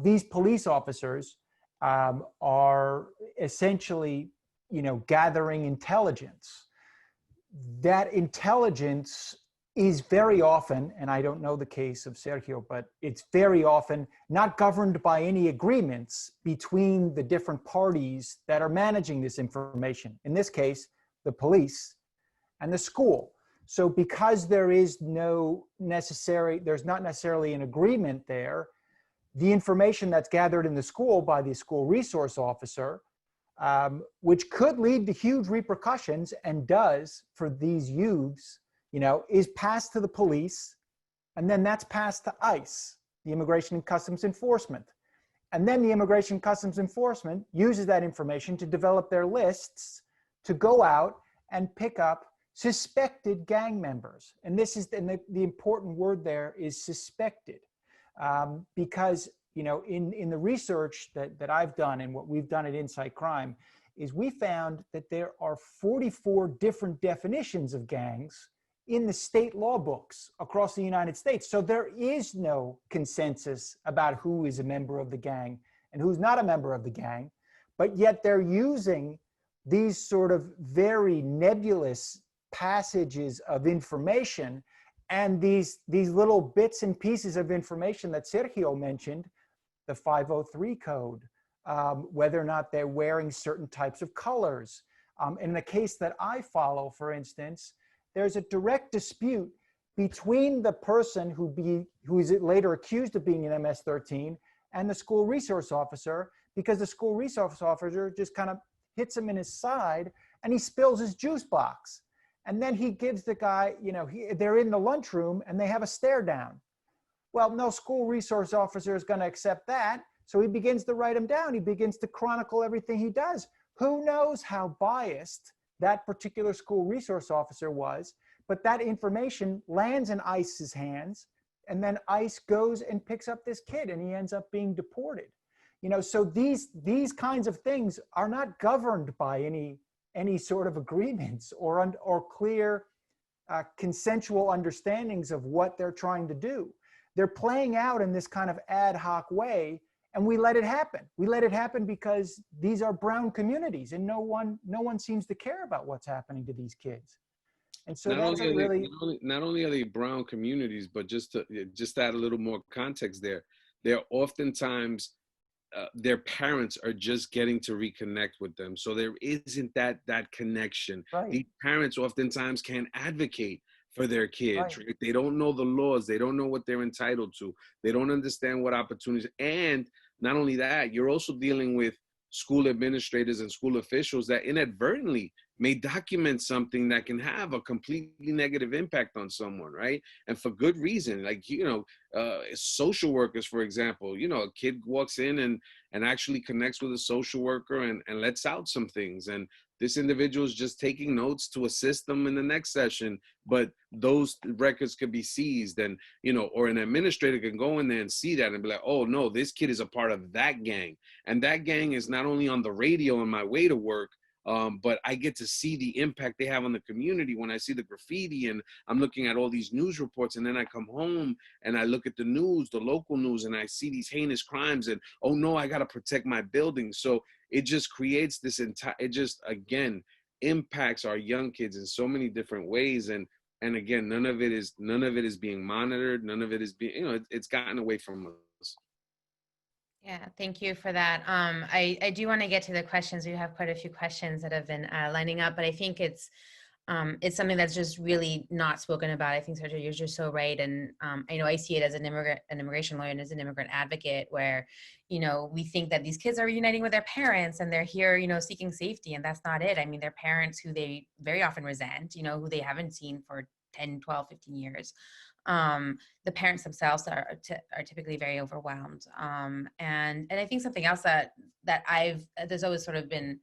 These police officers are essentially, gathering intelligence. That intelligence is very often, and I don't know the case of Sergio, but it's very often not governed by any agreements between the different parties that are managing this information. In this case, the police and the school. So because there's not necessarily an agreement there, the information that's gathered in the school by the school resource officer, which could lead to huge repercussions and does for these youths, is passed to the police, and then that's passed to ICE, the Immigration and Customs Enforcement. And then the Immigration and Customs Enforcement uses that information to develop their lists to go out and pick up suspected gang members. And this is, and the important word there is suspected, because, in the research that I've done and what we've done at Insight Crime is we found that there are 44 different definitions of gangs in the state law books across the United States. So there is no consensus about who is a member of the gang and who's not a member of the gang, but yet they're using these sort of very nebulous passages of information and these little bits and pieces of information that Sergio mentioned, the 503 code, whether or not they're wearing certain types of colors. In the case that I follow, for instance, there's a direct dispute between the person who is later accused of being an MS-13 and the school resource officer, because the school resource officer just kind of hits him in his side and he spills his juice box. And then he gives the guy, they're in the lunchroom and they have a stare down. Well, no school resource officer is going to accept that. So he begins to write him down. He begins to chronicle everything he does. Who knows how biased that particular school resource officer was, but that information lands in ICE's hands, and then ICE goes and picks up this kid and he ends up being deported. So these kinds of things are not governed by any sort of agreements or clear consensual understandings of what they're trying to do. They're playing out in this kind of ad hoc way, and we let it happen. We let it happen because these are brown communities, and no one seems to care about what's happening to these kids. And so not only are they brown communities, but just to add a little more context there, they're oftentimes their parents are just getting to reconnect with them. So there isn't that connection. Right. These parents oftentimes can't advocate for their kids. Right. Right? They don't know the laws. They don't know what they're entitled to. They don't understand what opportunities. And not only that, you're also dealing with school administrators and school officials that inadvertently may document something that can have a completely negative impact on someone, right? And for good reason. Like, social workers, for example, a kid walks in and actually connects with a social worker and lets out some things. And this individual is just taking notes to assist them in the next session, but those records could be seized, and, or an administrator can go in there and see that and be like, oh no, this kid is a part of that gang. And that gang is not only on the radio on my way to work, but I get to see the impact they have on the community when I see the graffiti and I'm looking at all these news reports, and then I come home and I look at the news, the local news, and I see these heinous crimes, and oh no, I got to protect my building. So it just creates this again, impacts our young kids in so many different ways. And again, none of it is being monitored. None of it is being, it's gotten away from us. Yeah, thank you for that. I do want to get to the questions. We have quite a few questions that have been lining up, but I think it's something that's just really not spoken about. I think, Sergio, you're just so right. And I know I see it as an immigration lawyer and as an immigrant advocate where, we think that these kids are reuniting with their parents and they're here, seeking safety. And that's not it. I mean, they're parents who they very often resent, who they haven't seen for 10, 12, 15 years. The parents themselves are typically very overwhelmed. And I think something else that there's always sort of been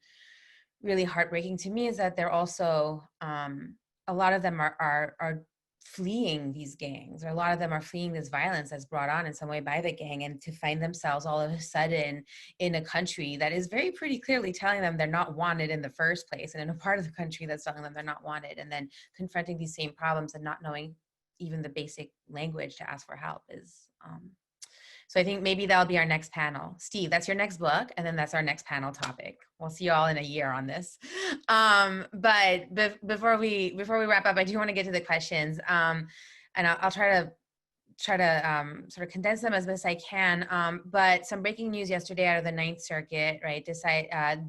really heartbreaking to me is that they're also, a lot of them are fleeing these gangs, or a lot of them are fleeing this violence that's brought on in some way by the gang, and to find themselves all of a sudden in a country that is very pretty clearly telling them they're not wanted in the first place, and in a part of the country that's telling them they're not wanted, and then confronting these same problems and not knowing even the basic language to ask for help is So I think maybe that'll be our next panel. Steve, that's your next book, and then that's our next panel topic. We'll see you all in a year on this. But before we wrap up, I do want to get to the questions, and I'll try to sort of condense them as best I can. But some breaking news yesterday out of the Ninth Circuit, right?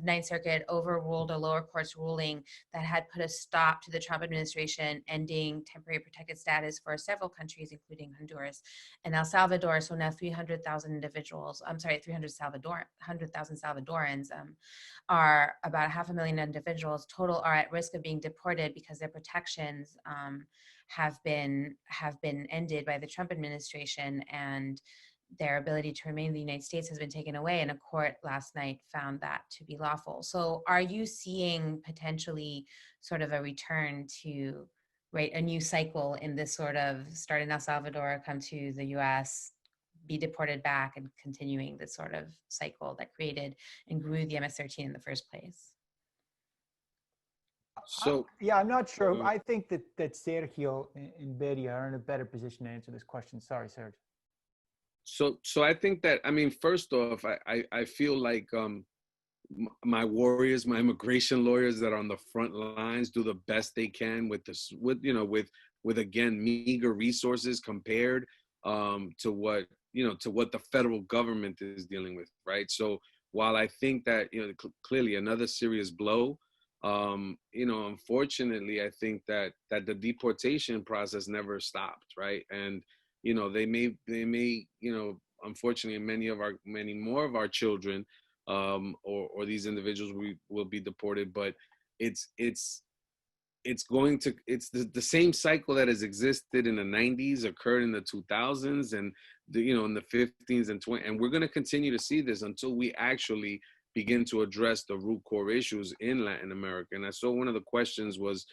Ninth Circuit overruled a lower court's ruling that had put a stop to the Trump administration ending temporary protected status for several countries, including Honduras and El Salvador. So now 300,000 Salvadorans are about 500,000 individuals total are at risk of being deported because their protections have been ended by the Trump administration, and their ability to remain in the United States has been taken away, and a court last night found that to be lawful. So are you seeing potentially sort of a return to, right, a new cycle in this sort of start in El Salvador, come to the US, be deported back, and continuing this sort of cycle that created and grew the MS-13 in the first place? So yeah, I'm not sure. I think that Sergio and Beria are in a better position to answer this question. Sorry, Sergio. So I think that, I mean, first off, I feel like my warriors, my immigration lawyers that are on the front lines do the best they can with this, with again, meager resources compared to what the federal government is dealing with, right? So while I think that, clearly another serious blow, unfortunately, I think that the deportation process never stopped, right? And they may, unfortunately, many more of our children, or these individuals will be deported. But it's the same cycle that has existed in the 90s occurred in the 2000s, and in the 15s and 20s, and we're going to continue to see this until we actually begin to address the root core issues in Latin America. And I saw one of the questions was,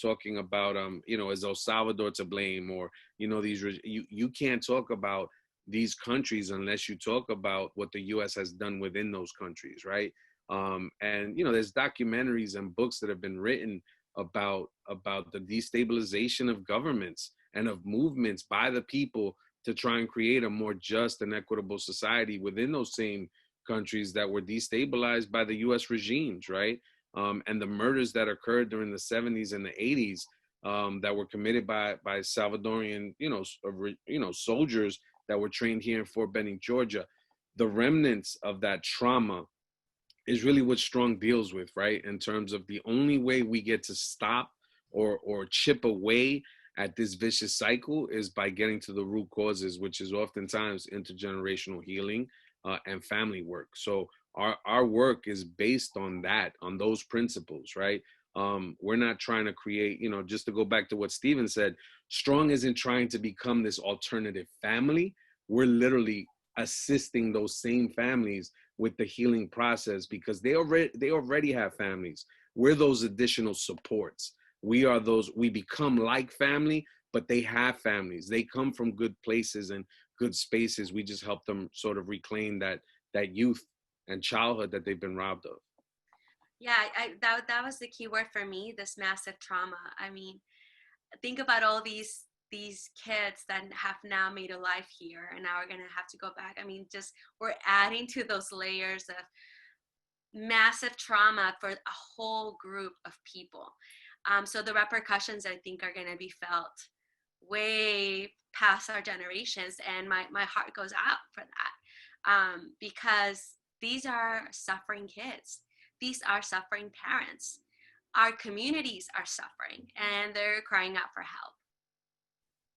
talking about, is El Salvador to blame, or, you can't talk about these countries unless you talk about what the U.S. has done within those countries, right? And, there's documentaries and books that have been written about the destabilization of governments and of movements by the people to try and create a more just and equitable society within those same countries that were destabilized by the U.S. regimes, right? And the murders that occurred during the 70s and the 80s that were committed by Salvadorian, soldiers that were trained here in Fort Benning, Georgia. The remnants of that trauma is really what S.T.R.O.N.G deals with, right? In terms of the only way we get to stop or chip away at this vicious cycle is by getting to the root causes, which is oftentimes intergenerational healing and family work. So our work is based on that, on those principles, right? We're not trying to create, just to go back to what Steven said, S.T.R.O.N.G isn't trying to become this alternative family. We're literally assisting those same families with the healing process because they already have families. We're those additional supports. We become like family, but they have families. They come from good places and good spaces. We just help them sort of reclaim that youth and childhood that they've been robbed of. Yeah, that was the key word for me, this massive trauma. I mean, think about all these kids that have now made a life here and now are going to have to go back. I mean, just we're adding to those layers of massive trauma for a whole group of people. So the repercussions, I think, are going to be felt way past our generations, and my heart goes out for that, because these are suffering kids. These are suffering parents. Our communities are suffering, and they're crying out for help.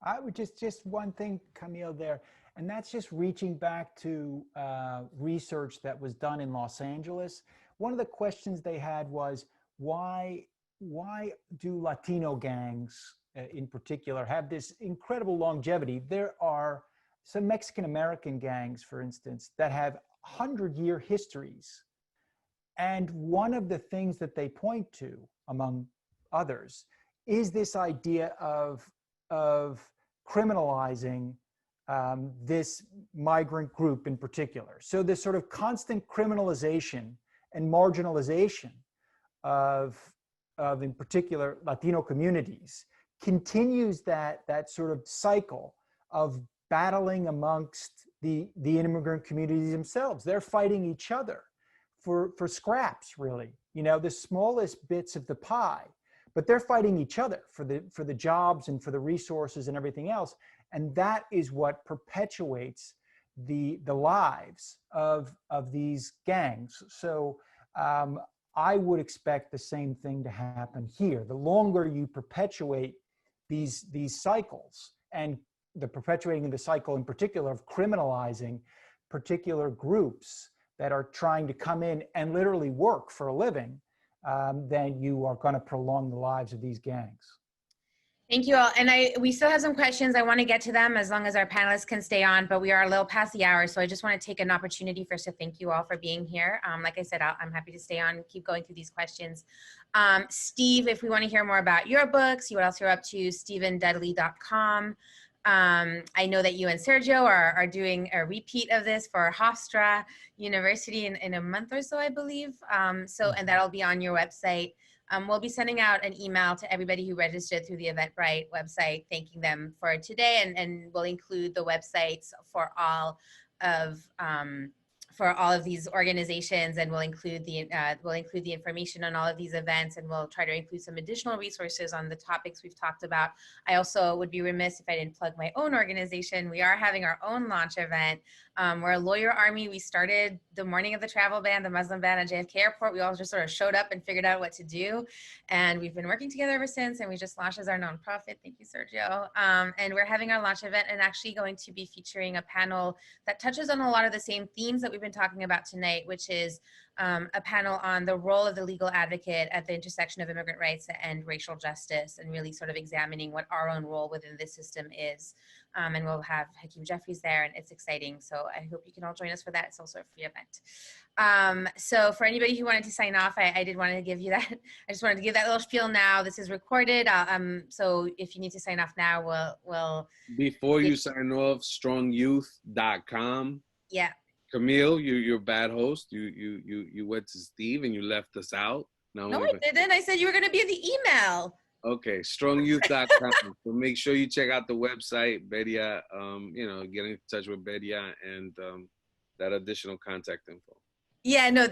I would just one thing, Camille, there, and that's just reaching back to research that was done in Los Angeles. One of the questions they had was, why do Latino gangs in particular have this incredible longevity? There are some Mexican-American gangs, for instance, that have 100-year histories. And one of the things that they point to, among others, is this idea of criminalizing this migrant group in particular. So this sort of constant criminalization and marginalization of in particular Latino communities continues that sort of cycle of battling amongst the immigrant communities themselves. They're fighting each other for scraps, really. You know, the smallest bits of the pie, but they're fighting each other for the jobs and for the resources and everything else. And that is what perpetuates the lives of these gangs. So I would expect the same thing to happen here. The longer you perpetuate these cycles, and the perpetuating the cycle in particular of criminalizing particular groups that are trying to come in and literally work for a living, then you are going to prolong the lives of these gangs. Thank you all. And we still have some questions. I want to get to them as long as our panelists can stay on, but we are a little past the hour. So I just want to take an opportunity first to thank you all for being here. Like I said, I'm happy to stay on, keep going through these questions. Steve, if we want to hear more about your books, what else you're up to, stevendudley.com. I know that you and Sergio are doing a repeat of this for Hofstra University in a month or so, I believe. And that'll be on your website. We'll be sending out an email to everybody who registered through the Eventbrite website, thanking them for today, and we'll include the websites for all of these organizations, and we'll include the information on all of these events, and we'll try to include some additional resources on the topics we've talked about. I also would be remiss if I didn't plug my own organization. We are having our own launch event. We're a lawyer army. We started the morning of the travel ban, the Muslim ban at JFK Airport. We all just sort of showed up and figured out what to do. And we've been working together ever since, and we just launched as our nonprofit. Thank you, Sergio. And we're having our launch event and actually going to be featuring a panel that touches on a lot of the same themes that we've been talking about tonight, which is a panel on the role of the legal advocate at the intersection of immigrant rights and racial justice, and really sort of examining what our own role within this system is. And we'll have Hakeem Jeffries there, and it's exciting. So I hope you can all join us for that. It's also a free event. So for anybody who wanted to sign off, I did want to give you that. I just wanted to give that little spiel now. This is recorded. So if you need to sign off now, we'll Before you sign off, strongyouth.com. Yeah. Camille, you're a bad host. You went to Steve and you left us out. No, I didn't. I said you were going to be in the email. Okay, strongyouth.com. So make sure you check out the website, Beria. Get in touch with Beria and that additional contact info. Yeah, no,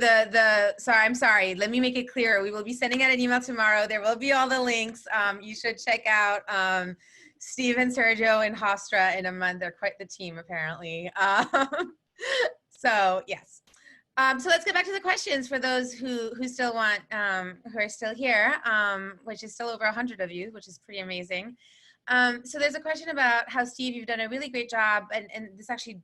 I'm sorry. Let me make it clear. We will be sending out an email tomorrow. There will be all the links. You should check out Steve and Sergio and Hofstra in a month. They're quite the team, apparently. So yes. So let's get back to the questions for those who still want, who are still here, which is still over 100 of you, which is pretty amazing. So there's a question about how, Steve, you've done a really great job, and this actually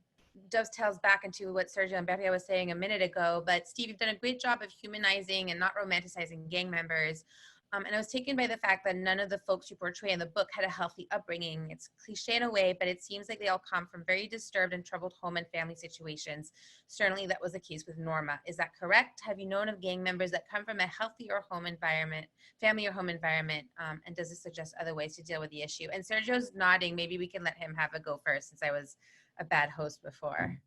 dovetails back into what Sergio and Beria was saying a minute ago, but Steve, you've done a great job of humanizing and not romanticizing gang members. And I was taken by the fact that none of the folks you portray in the book had a healthy upbringing. It's cliche in a way, but it seems like they all come from very disturbed and troubled home and family situations. Certainly that was the case with Norma. Is that correct? Have you known of gang members that come from a healthier home environment, family or home environment? And does this suggest other ways to deal with the issue? And Sergio's nodding. Maybe we can let him have a go first, since I was a bad host before.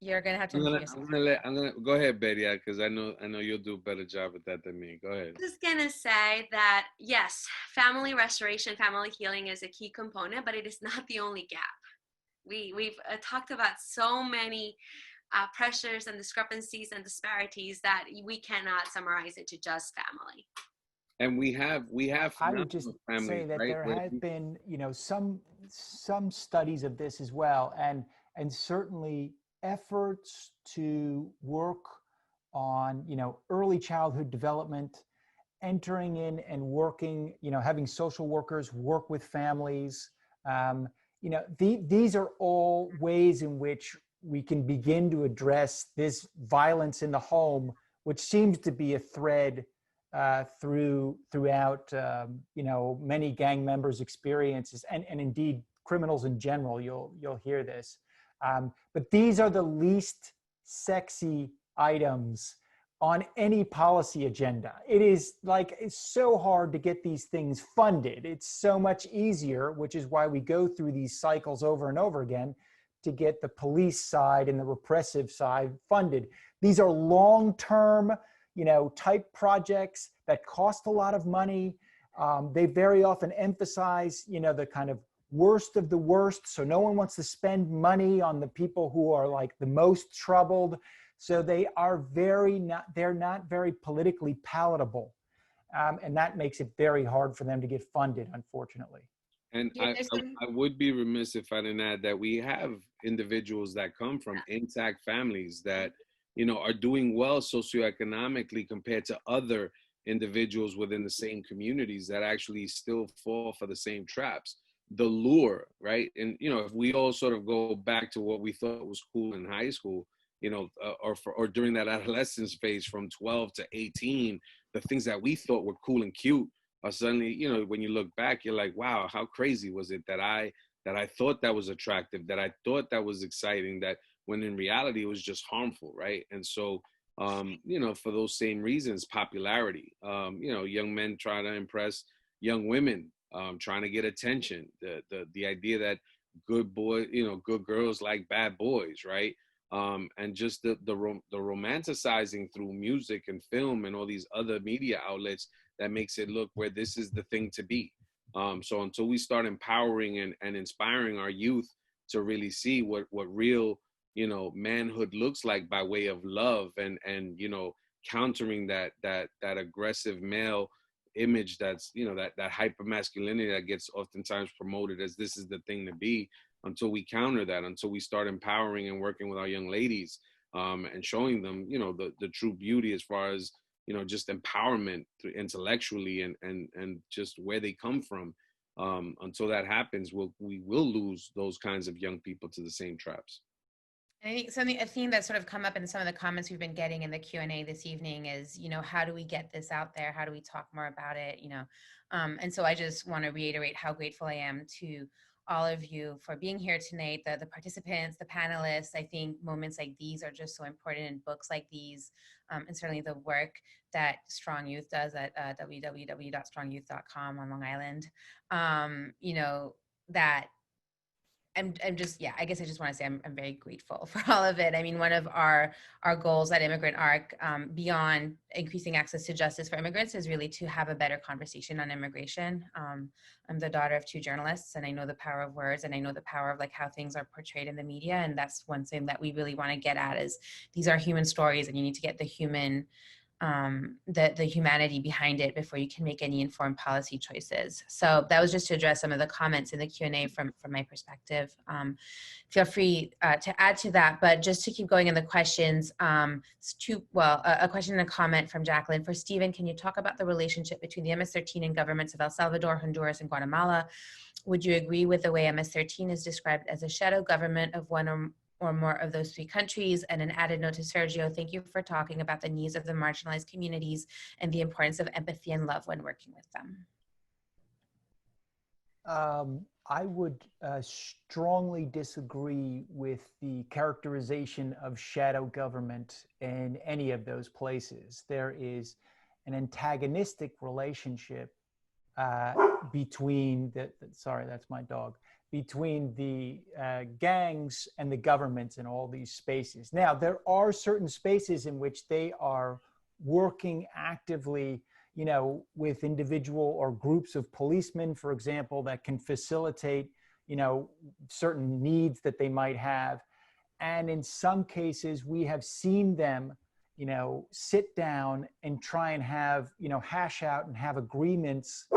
You're gonna have to. I'm gonna go ahead, Beria, because I know you'll do a better job at that than me. Go ahead. I'm just gonna say that yes, family restoration, family healing is a key component, but it is not the only gap. We've talked about so many pressures and discrepancies and disparities that we cannot summarize it to just family. And we have. I would just say that there have been, some studies of this as well, and certainly efforts to work on, early childhood development, entering in and working, having social workers work with families. These are all ways in which we can begin to address this violence in the home, which seems to be a thread throughout many gang members' experiences, and indeed criminals in general. You'll hear this. But these are the least sexy items on any policy agenda. It's so hard to get these things funded. It's so much easier, which is why we go through these cycles over and over again, to get the police side and the repressive side funded. These are long-term, type projects that cost a lot of money. They very often emphasize, the kind of worst of the worst. So no one wants to spend money on the people who are like the most troubled. So they are they're not very politically palatable. And that makes it very hard for them to get funded, unfortunately. And Yeah, there's some- I would be remiss if I didn't add that we have individuals that come from intact families that, you know, are doing well socioeconomically compared to other individuals within the same communities that actually still fall for the same traps. The lure, right? And, you know, if we all sort of go back to what we thought was cool in high school, you know, or during that adolescence phase from 12 to 18, the things that we thought were cool and cute are suddenly, you know, when you look back, you're like, wow, how crazy was it that I thought that was attractive, that I thought that was exciting, that when in reality it was just harmful, right? And so, you know, for those same reasons, popularity, you know, young men trying to impress young women, trying to get attention, the idea that good boys, you know, good girls like bad boys, right? And just the romanticizing through music and film and all these other media outlets that makes it look where this is the thing to be. So until we start empowering and inspiring our youth to really see what real, you know, manhood looks like by way of love and you know, countering that aggressive male image that's, you know, that hyper masculinity that gets oftentimes promoted as this is the thing to be, until we counter that, until we start empowering and working with our young ladies and showing them, you know, the true beauty as far as, you know, just empowerment intellectually and just where they come from. Until that happens, we will lose those kinds of young people to the same traps. I think a theme that's sort of come up in some of the comments we've been getting in the Q&A this evening is, you know, how do we get this out there? How do we talk more about it? You know, and so I just want to reiterate how grateful I am to all of you for being here tonight, the participants, the panelists. I think moments like these are just so important in books like these, and certainly the work that Strong Youth does at www.strongyouth.com on Long Island. You know, that I'm just, yeah, I guess I just want to say I'm very grateful for all of it. I mean, one of our goals at Immigrant Arc, beyond increasing access to justice for immigrants, is really to have a better conversation on immigration. I'm the daughter of 2 journalists, and I know the power of words, and I know the power of like how things are portrayed in the media. And that's one thing that we really want to get at is these are human stories, and you need to get the human, the humanity behind it before you can make any informed policy choices. So that was just to address some of the comments in the Q&A from my perspective. Feel free to add to that, but just to keep going in the questions, a question and a comment from Jacqueline. For Steven, can you talk about the relationship between the MS-13 and governments of El Salvador, Honduras, and Guatemala? Would you agree with the way MS-13 is described as a shadow government of one or more of those 3 countries? And an added note to Sergio, thank you for talking about the needs of the marginalized communities and the importance of empathy and love when working with them. I would strongly disagree with the characterization of shadow government in any of those places. There is an antagonistic relationship between sorry, that's my dog, between the gangs and the governments in all these spaces. Now, there are certain spaces in which they are working actively, you know, with individual or groups of policemen, for example, that can facilitate, you know, certain needs that they might have. And in some cases, we have seen them, you know, sit down and try and have, you know, hash out and have agreements,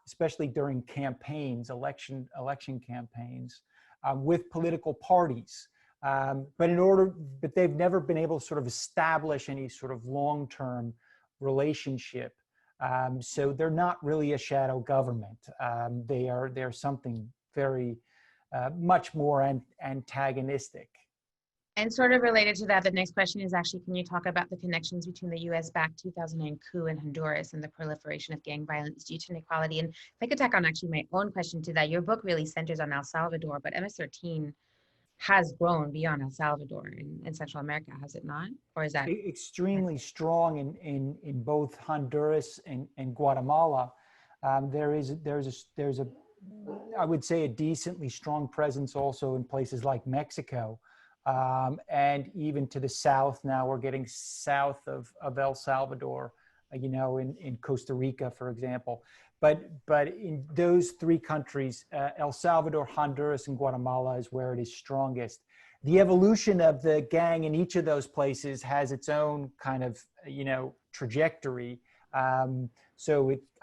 especially during campaigns, election campaigns, with political parties. But they've never been able to sort of establish any sort of long-term relationship. So they're not really a shadow government. They're something very much more antagonistic. And sort of related to that, the next question is actually, can you talk about the connections between the US-backed 2009 coup in Honduras and the proliferation of gang violence due to inequality? And if I could tack on actually my own question to that, your book really centers on El Salvador, but MS-13 has grown beyond El Salvador in Central America, has it not? Or is that? Extremely strong in both Honduras and Guatemala. There's a, I would say, a decently strong presence also in places like Mexico. And even to the south now, we're getting south of El Salvador, you know, in Costa Rica, for example. but in those three countries, El Salvador, Honduras, and Guatemala is where it is strongest. The evolution of the gang in each of those places has its own kind of, trajectory. I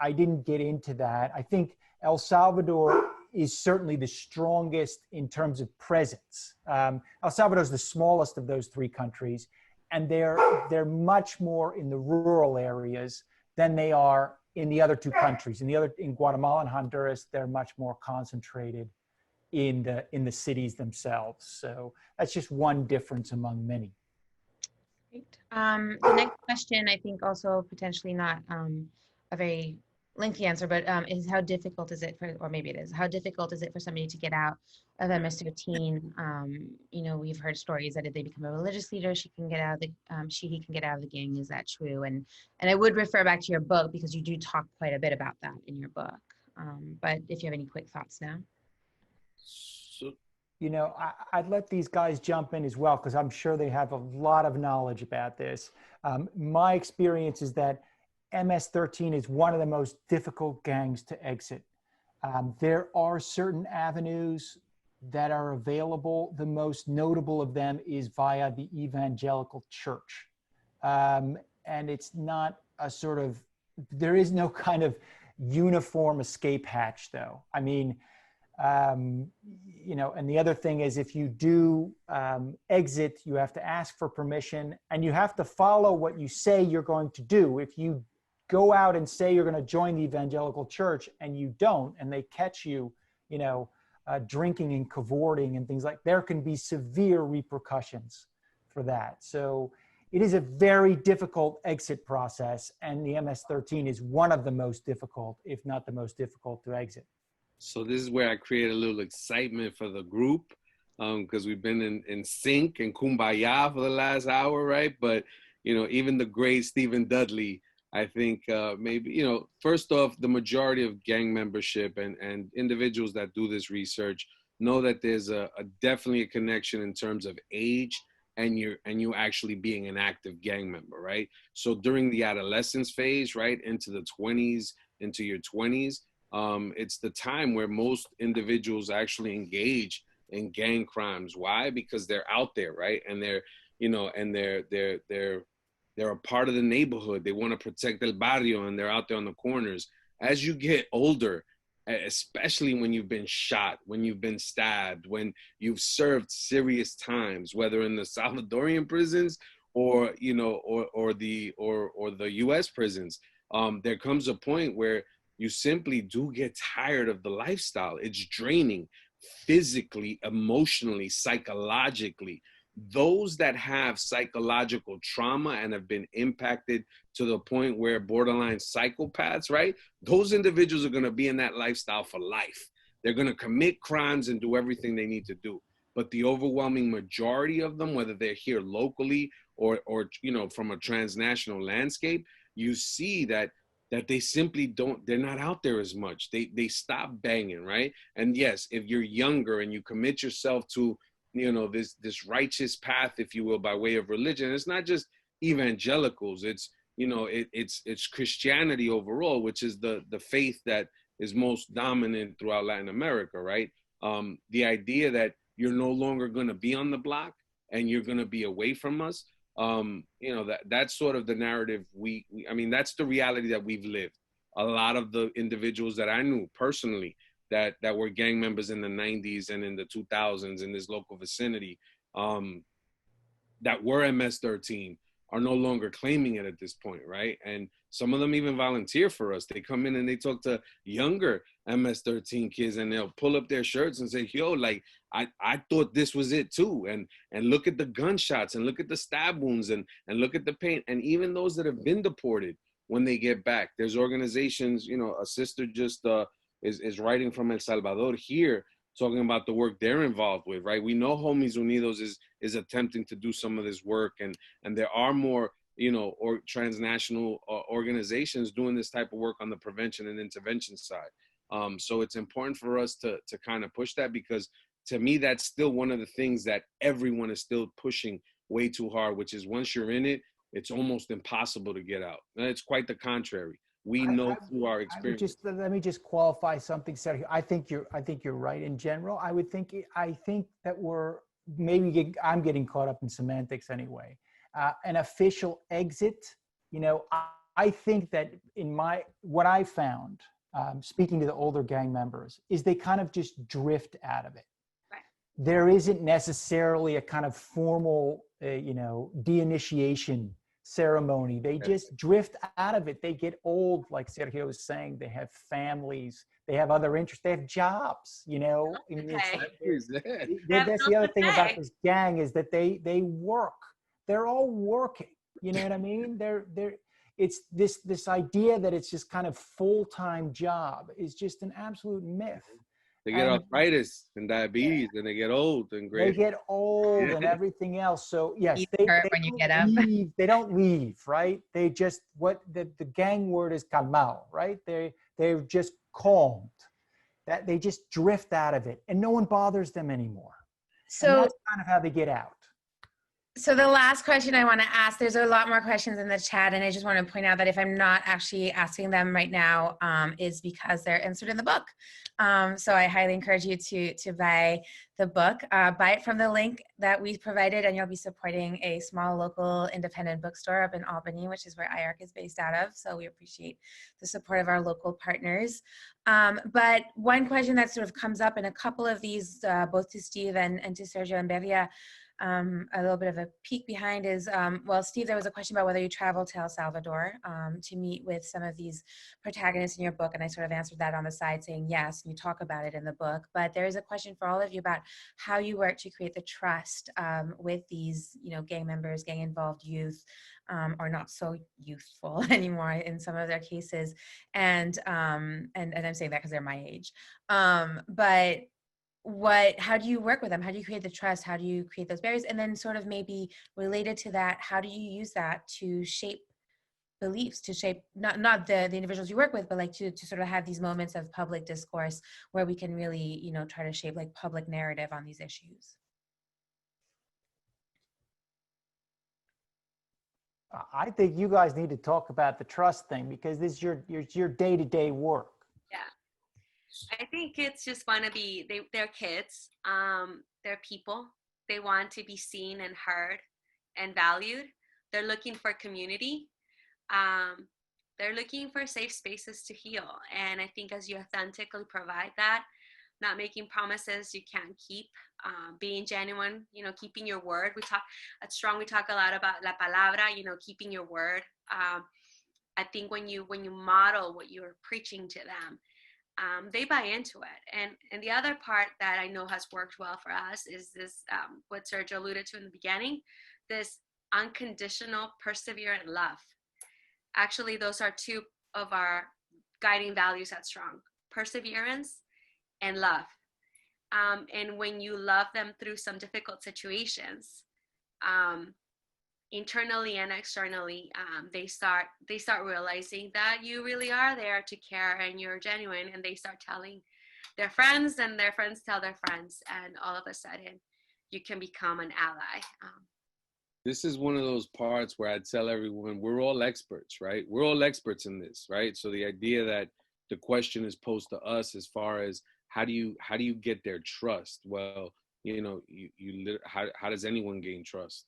didn't get into that. I think El Salvador is certainly the strongest in terms of presence. El Salvador is the smallest of those three countries, and they're much more in the rural areas than they are in the other two countries. In Guatemala and Honduras, they're much more concentrated in the cities themselves. So that's just one difference among many. Great. The next question, I think also potentially not a very lengthy answer, but is how difficult is it for, or maybe it is, how difficult is it for somebody to get out of MS-13? We've heard stories that if they become a religious leader, he can get out of the gang. Is that true? And I would refer back to your book because you do talk quite a bit about that in your book. But if you have any quick thoughts now. I'd let these guys jump in as well, because I'm sure they have a lot of knowledge about this. My experience is that MS-13 is one of the most difficult gangs to exit. There are certain avenues that are available. The most notable of them is via the evangelical church. And it's not a sort of, there is no kind of uniform escape hatch though. I mean, and the other thing is if you do exit, you have to ask for permission and you have to follow what you say you're going to do. If you go out and say you're going to join the evangelical church and you don't, and they catch you, drinking and cavorting and things like, there can be severe repercussions for that. So it is a very difficult exit process, and the MS-13 is one of the most difficult, if not the most difficult, to exit. So this is where I create a little excitement for the group, because we've been in sync and kumbaya for the last hour, right? But, even the great Steven Dudley, I think maybe, first off, the majority of gang membership and individuals that do this research know that there's definitely a connection in terms of age and you actually being an active gang member, right? So during the adolescence phase, right, into the 20s, into your 20s, it's the time where most individuals actually engage in gang crimes. Why? Because they're out there, right? And they're a part of the neighborhood. They want to protect el barrio, and they're out there on the corners. As you get older, especially when you've been shot, when you've been stabbed, when you've served serious times, whether in the Salvadorian prisons or the U.S. prisons, there comes a point where you simply do get tired of the lifestyle. It's draining physically, emotionally, psychologically. Those that have psychological trauma and have been impacted to the point where borderline psychopaths, right? Those individuals are going to be in that lifestyle for life. They're going to commit crimes and do everything they need to do. But the overwhelming majority of them, whether they're here locally or from a transnational landscape, you see that they simply they're not out there as much. They stop banging, right? And yes, if you're younger and you commit yourself to this righteous path, if you will, by way of religion. It's not just evangelicals. It's it's Christianity overall, which is the faith that is most dominant throughout Latin America, right? The idea that you're no longer going to be on the block and you're going to be away from us. That's sort of the narrative I mean, that's the reality that we've lived. A lot of the individuals that I knew personally that were gang members in the 90s and in the 2000s in this local vicinity, that were MS-13 are no longer claiming it at this point, right? And some of them even volunteer for us. They come in and they talk to younger MS-13 kids and they'll pull up their shirts and say, yo, like, I thought this was it too. And look at the gunshots and look at the stab wounds and look at the pain. And even those that have been deported, when they get back, there's organizations, a sister just is writing from El Salvador here, talking about the work they're involved with, right? We know Homies Unidos is attempting to do some of this work, and there are more, or transnational organizations doing this type of work on the prevention and intervention side. So it's important for us to kind of push that, because to me, that's still one of the things that everyone is still pushing way too hard, which is once you're in it, it's almost impossible to get out. And it's quite the contrary. we know through our I would experience. just let me just qualify something, Sergio. I think you're right in general. I think that I'm getting caught up in semantics anyway. An official exit, you know, I think that what I found, speaking to the older gang members, is they kind of just drift out of it. Right. There isn't necessarily a kind of formal, deinitiation ceremony. They just drift out of it. They get old, like Sergio was saying. They have families. They have other interests. They have jobs. You know, I mean, that's the other thing about this gang is that they work. They're all working. You know what I mean? It's this idea that it's just kind of full-time job is just an absolute myth. They get arthritis and diabetes, and they get old and They get old and everything else. So yes, they when you get up. They don't leave, right? They just the gang word is calmao, right? They're just calmed. That they just drift out of it, and no one bothers them anymore. So and that's kind of how they get out. So the last question I want to ask, there's a lot more questions in the chat, and I just want to point out that if I'm not actually asking them right now, is because they're answered in the book. So I highly encourage you to buy the book. Buy it from the link that we provided, and you'll be supporting a small local independent bookstore up in Albany, which is where IARC is based out of. So we appreciate the support of our local partners. But one question that sort of comes up in a couple of these, both to Steve and to Sergio and Beria, a little bit of a peek behind is, well, Steve, there was a question about whether you traveled to El Salvador to meet with some of these protagonists in your book, and I sort of answered that on the side saying yes, and you talk about it in the book. But there is a question for all of you about how you work to create the trust with these, gang members, gang-involved youth, or not so youthful anymore in some of their cases, and I'm saying that because they're my age, but how do you work with them? How do you create the trust? How do you create those barriers? And then sort of maybe related to that, how do you use that to shape beliefs, to shape not the individuals you work with, but like to sort of have these moments of public discourse where we can really, try to shape like public narrative on these issues? I think you guys need to talk about the trust thing because this is your day-to-day work. Yeah. I think kids just want to be, they're kids, they're people. They want to be seen and heard and valued. They're looking for community. They're looking for safe spaces to heal. And I think as you authentically provide that, not making promises you can't keep, being genuine, keeping your word. We talk at S.T.R.O.N.G, we talk a lot about la palabra, keeping your word. I think when you model what you're preaching to them, they buy into it. And the other part that I know has worked well for us is this, what Sergio alluded to in the beginning, this unconditional, perseverant love. Actually, those are two of our guiding values at S.T.R.O.N.G, perseverance and love. And when you love them through some difficult situations, internally and externally, they start realizing that you really are there to care and you're genuine, and they start telling their friends, and their friends tell their friends, and all of a sudden you can become an ally. This is one of those parts where I tell everyone we're all experts, right? We're all experts in this, right? So the idea that the question is posed to us as far as how do you get their trust? Well, how does anyone gain trust?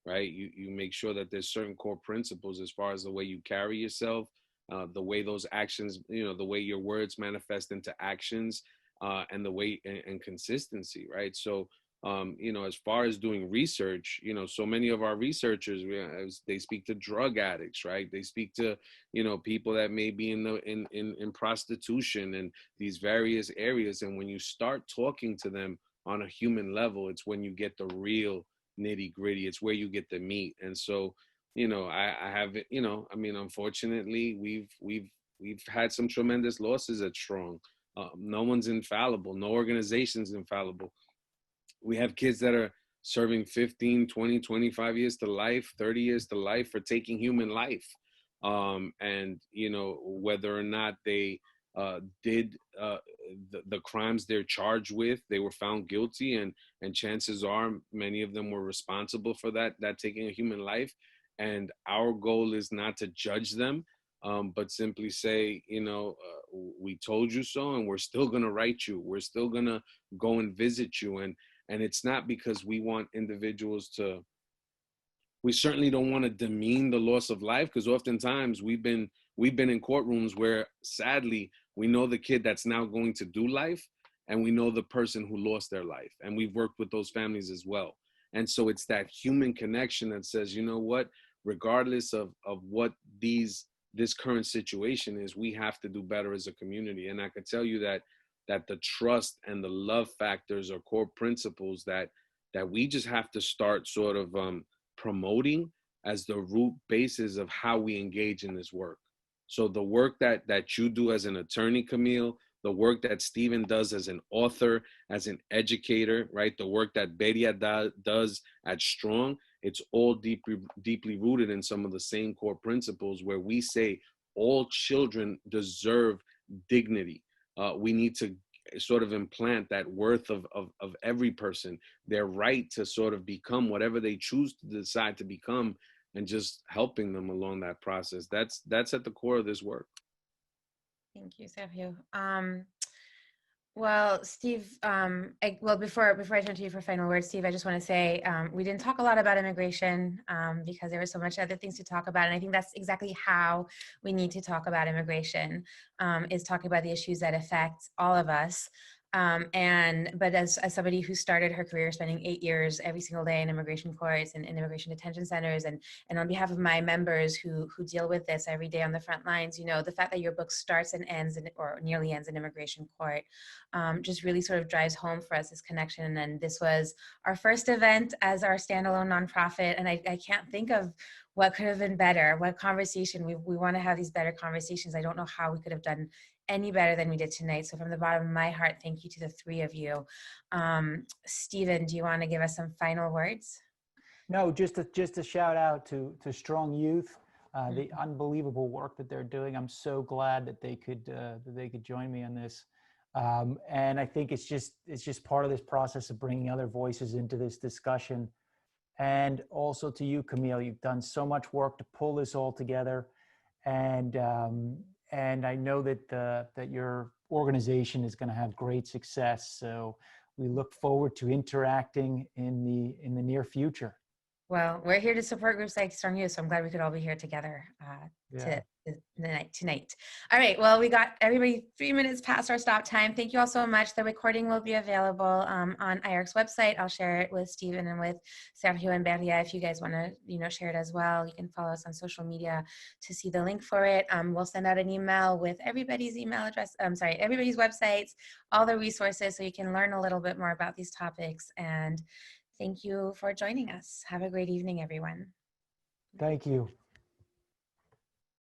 Right? You make sure that there's certain core principles as far as the way you carry yourself, the way those actions, the way your words manifest into actions, and the way and consistency, right? So, as far as doing research, so many of our researchers, they speak to drug addicts, right? They speak to, people that may be in prostitution and these various areas. And when you start talking to them on a human level, it's when you get the real nitty gritty. It's where you get the meat. And so, I have, unfortunately, we've had some tremendous losses at S.T.R.O.N.G. No one's infallible. No organization's infallible. We have kids that are serving 15, 20, 25 years to life, 30 years to life for taking human life. And, whether or not they did the crimes they're charged with, they were found guilty, and chances are many of them were responsible for that taking a human life. And our goal is not to judge them, but simply say, you know, we told you so, and we're still going to write you. We're still going to go and visit you. And it's not because we want individuals to, we certainly don't want to demean the loss of life, because oftentimes we've been in courtrooms where sadly we know the kid that's now going to do life, and we know the person who lost their life, and we've worked with those families as well. And so it's that human connection that says, you know what, regardless of what this current situation is, we have to do better as a community. And I could tell you that the trust and the love factors are core principles that we just have to start sort of promoting as the root basis of how we engage in this work. So the work that you do as an attorney, Camille, the work that Steven does as an author, as an educator, right? The work that Beria does at S.T.R.O.N.G, it's all deeply rooted in some of the same core principles where we say all children deserve dignity. We need to sort of implant that worth of every person, their right to sort of become whatever they choose to decide to become, and just helping them along that process. That's at the core of this work. Thank you, Sergio. Well, Steve, before I turn to you for final words, Steve, I just want to say we didn't talk a lot about immigration because there was so much other things to talk about. And I think that's exactly how we need to talk about immigration, is talking about the issues that affect all of us. But as somebody who started her career spending 8 years every single day in immigration courts and in immigration detention centers, and on behalf of my members who deal with this every day on the front lines, you know, the fact that your book starts and ends or nearly ends in immigration court just really sort of drives home for us this connection. And this was our first event as our standalone nonprofit, and I can't think of what could have been better, what conversation. We want to have these better conversations. I don't know how we could have done any better than we did tonight. So from the bottom of my heart, thank you to the three of you. Steven, do you want to give us some final words? No, just a shout out to Strong Youth, the unbelievable work that they're doing. I'm so glad that they could join me on this. And I think it's just part of this process of bringing other voices into this discussion. And also to you, Camille, you've done so much work to pull this all together. And I know that your organization is going to have great success. So we look forward to interacting in the near future. Well, we're here to support groups like Strong Youth, so I'm glad we could all be here together tonight. All right, well, we got everybody 3 minutes past our stop time. Thank you all so much. The recording will be available on IARC's website. I'll share it with Steven and with Sergio and Beria if you guys want to, share it as well. You can follow us on social media to see the link for it. We'll send out an email with everybody's email address. Everybody's websites, all the resources, so you can learn a little bit more about these topics. And thank you for joining us. Have a great evening, everyone. Thank you.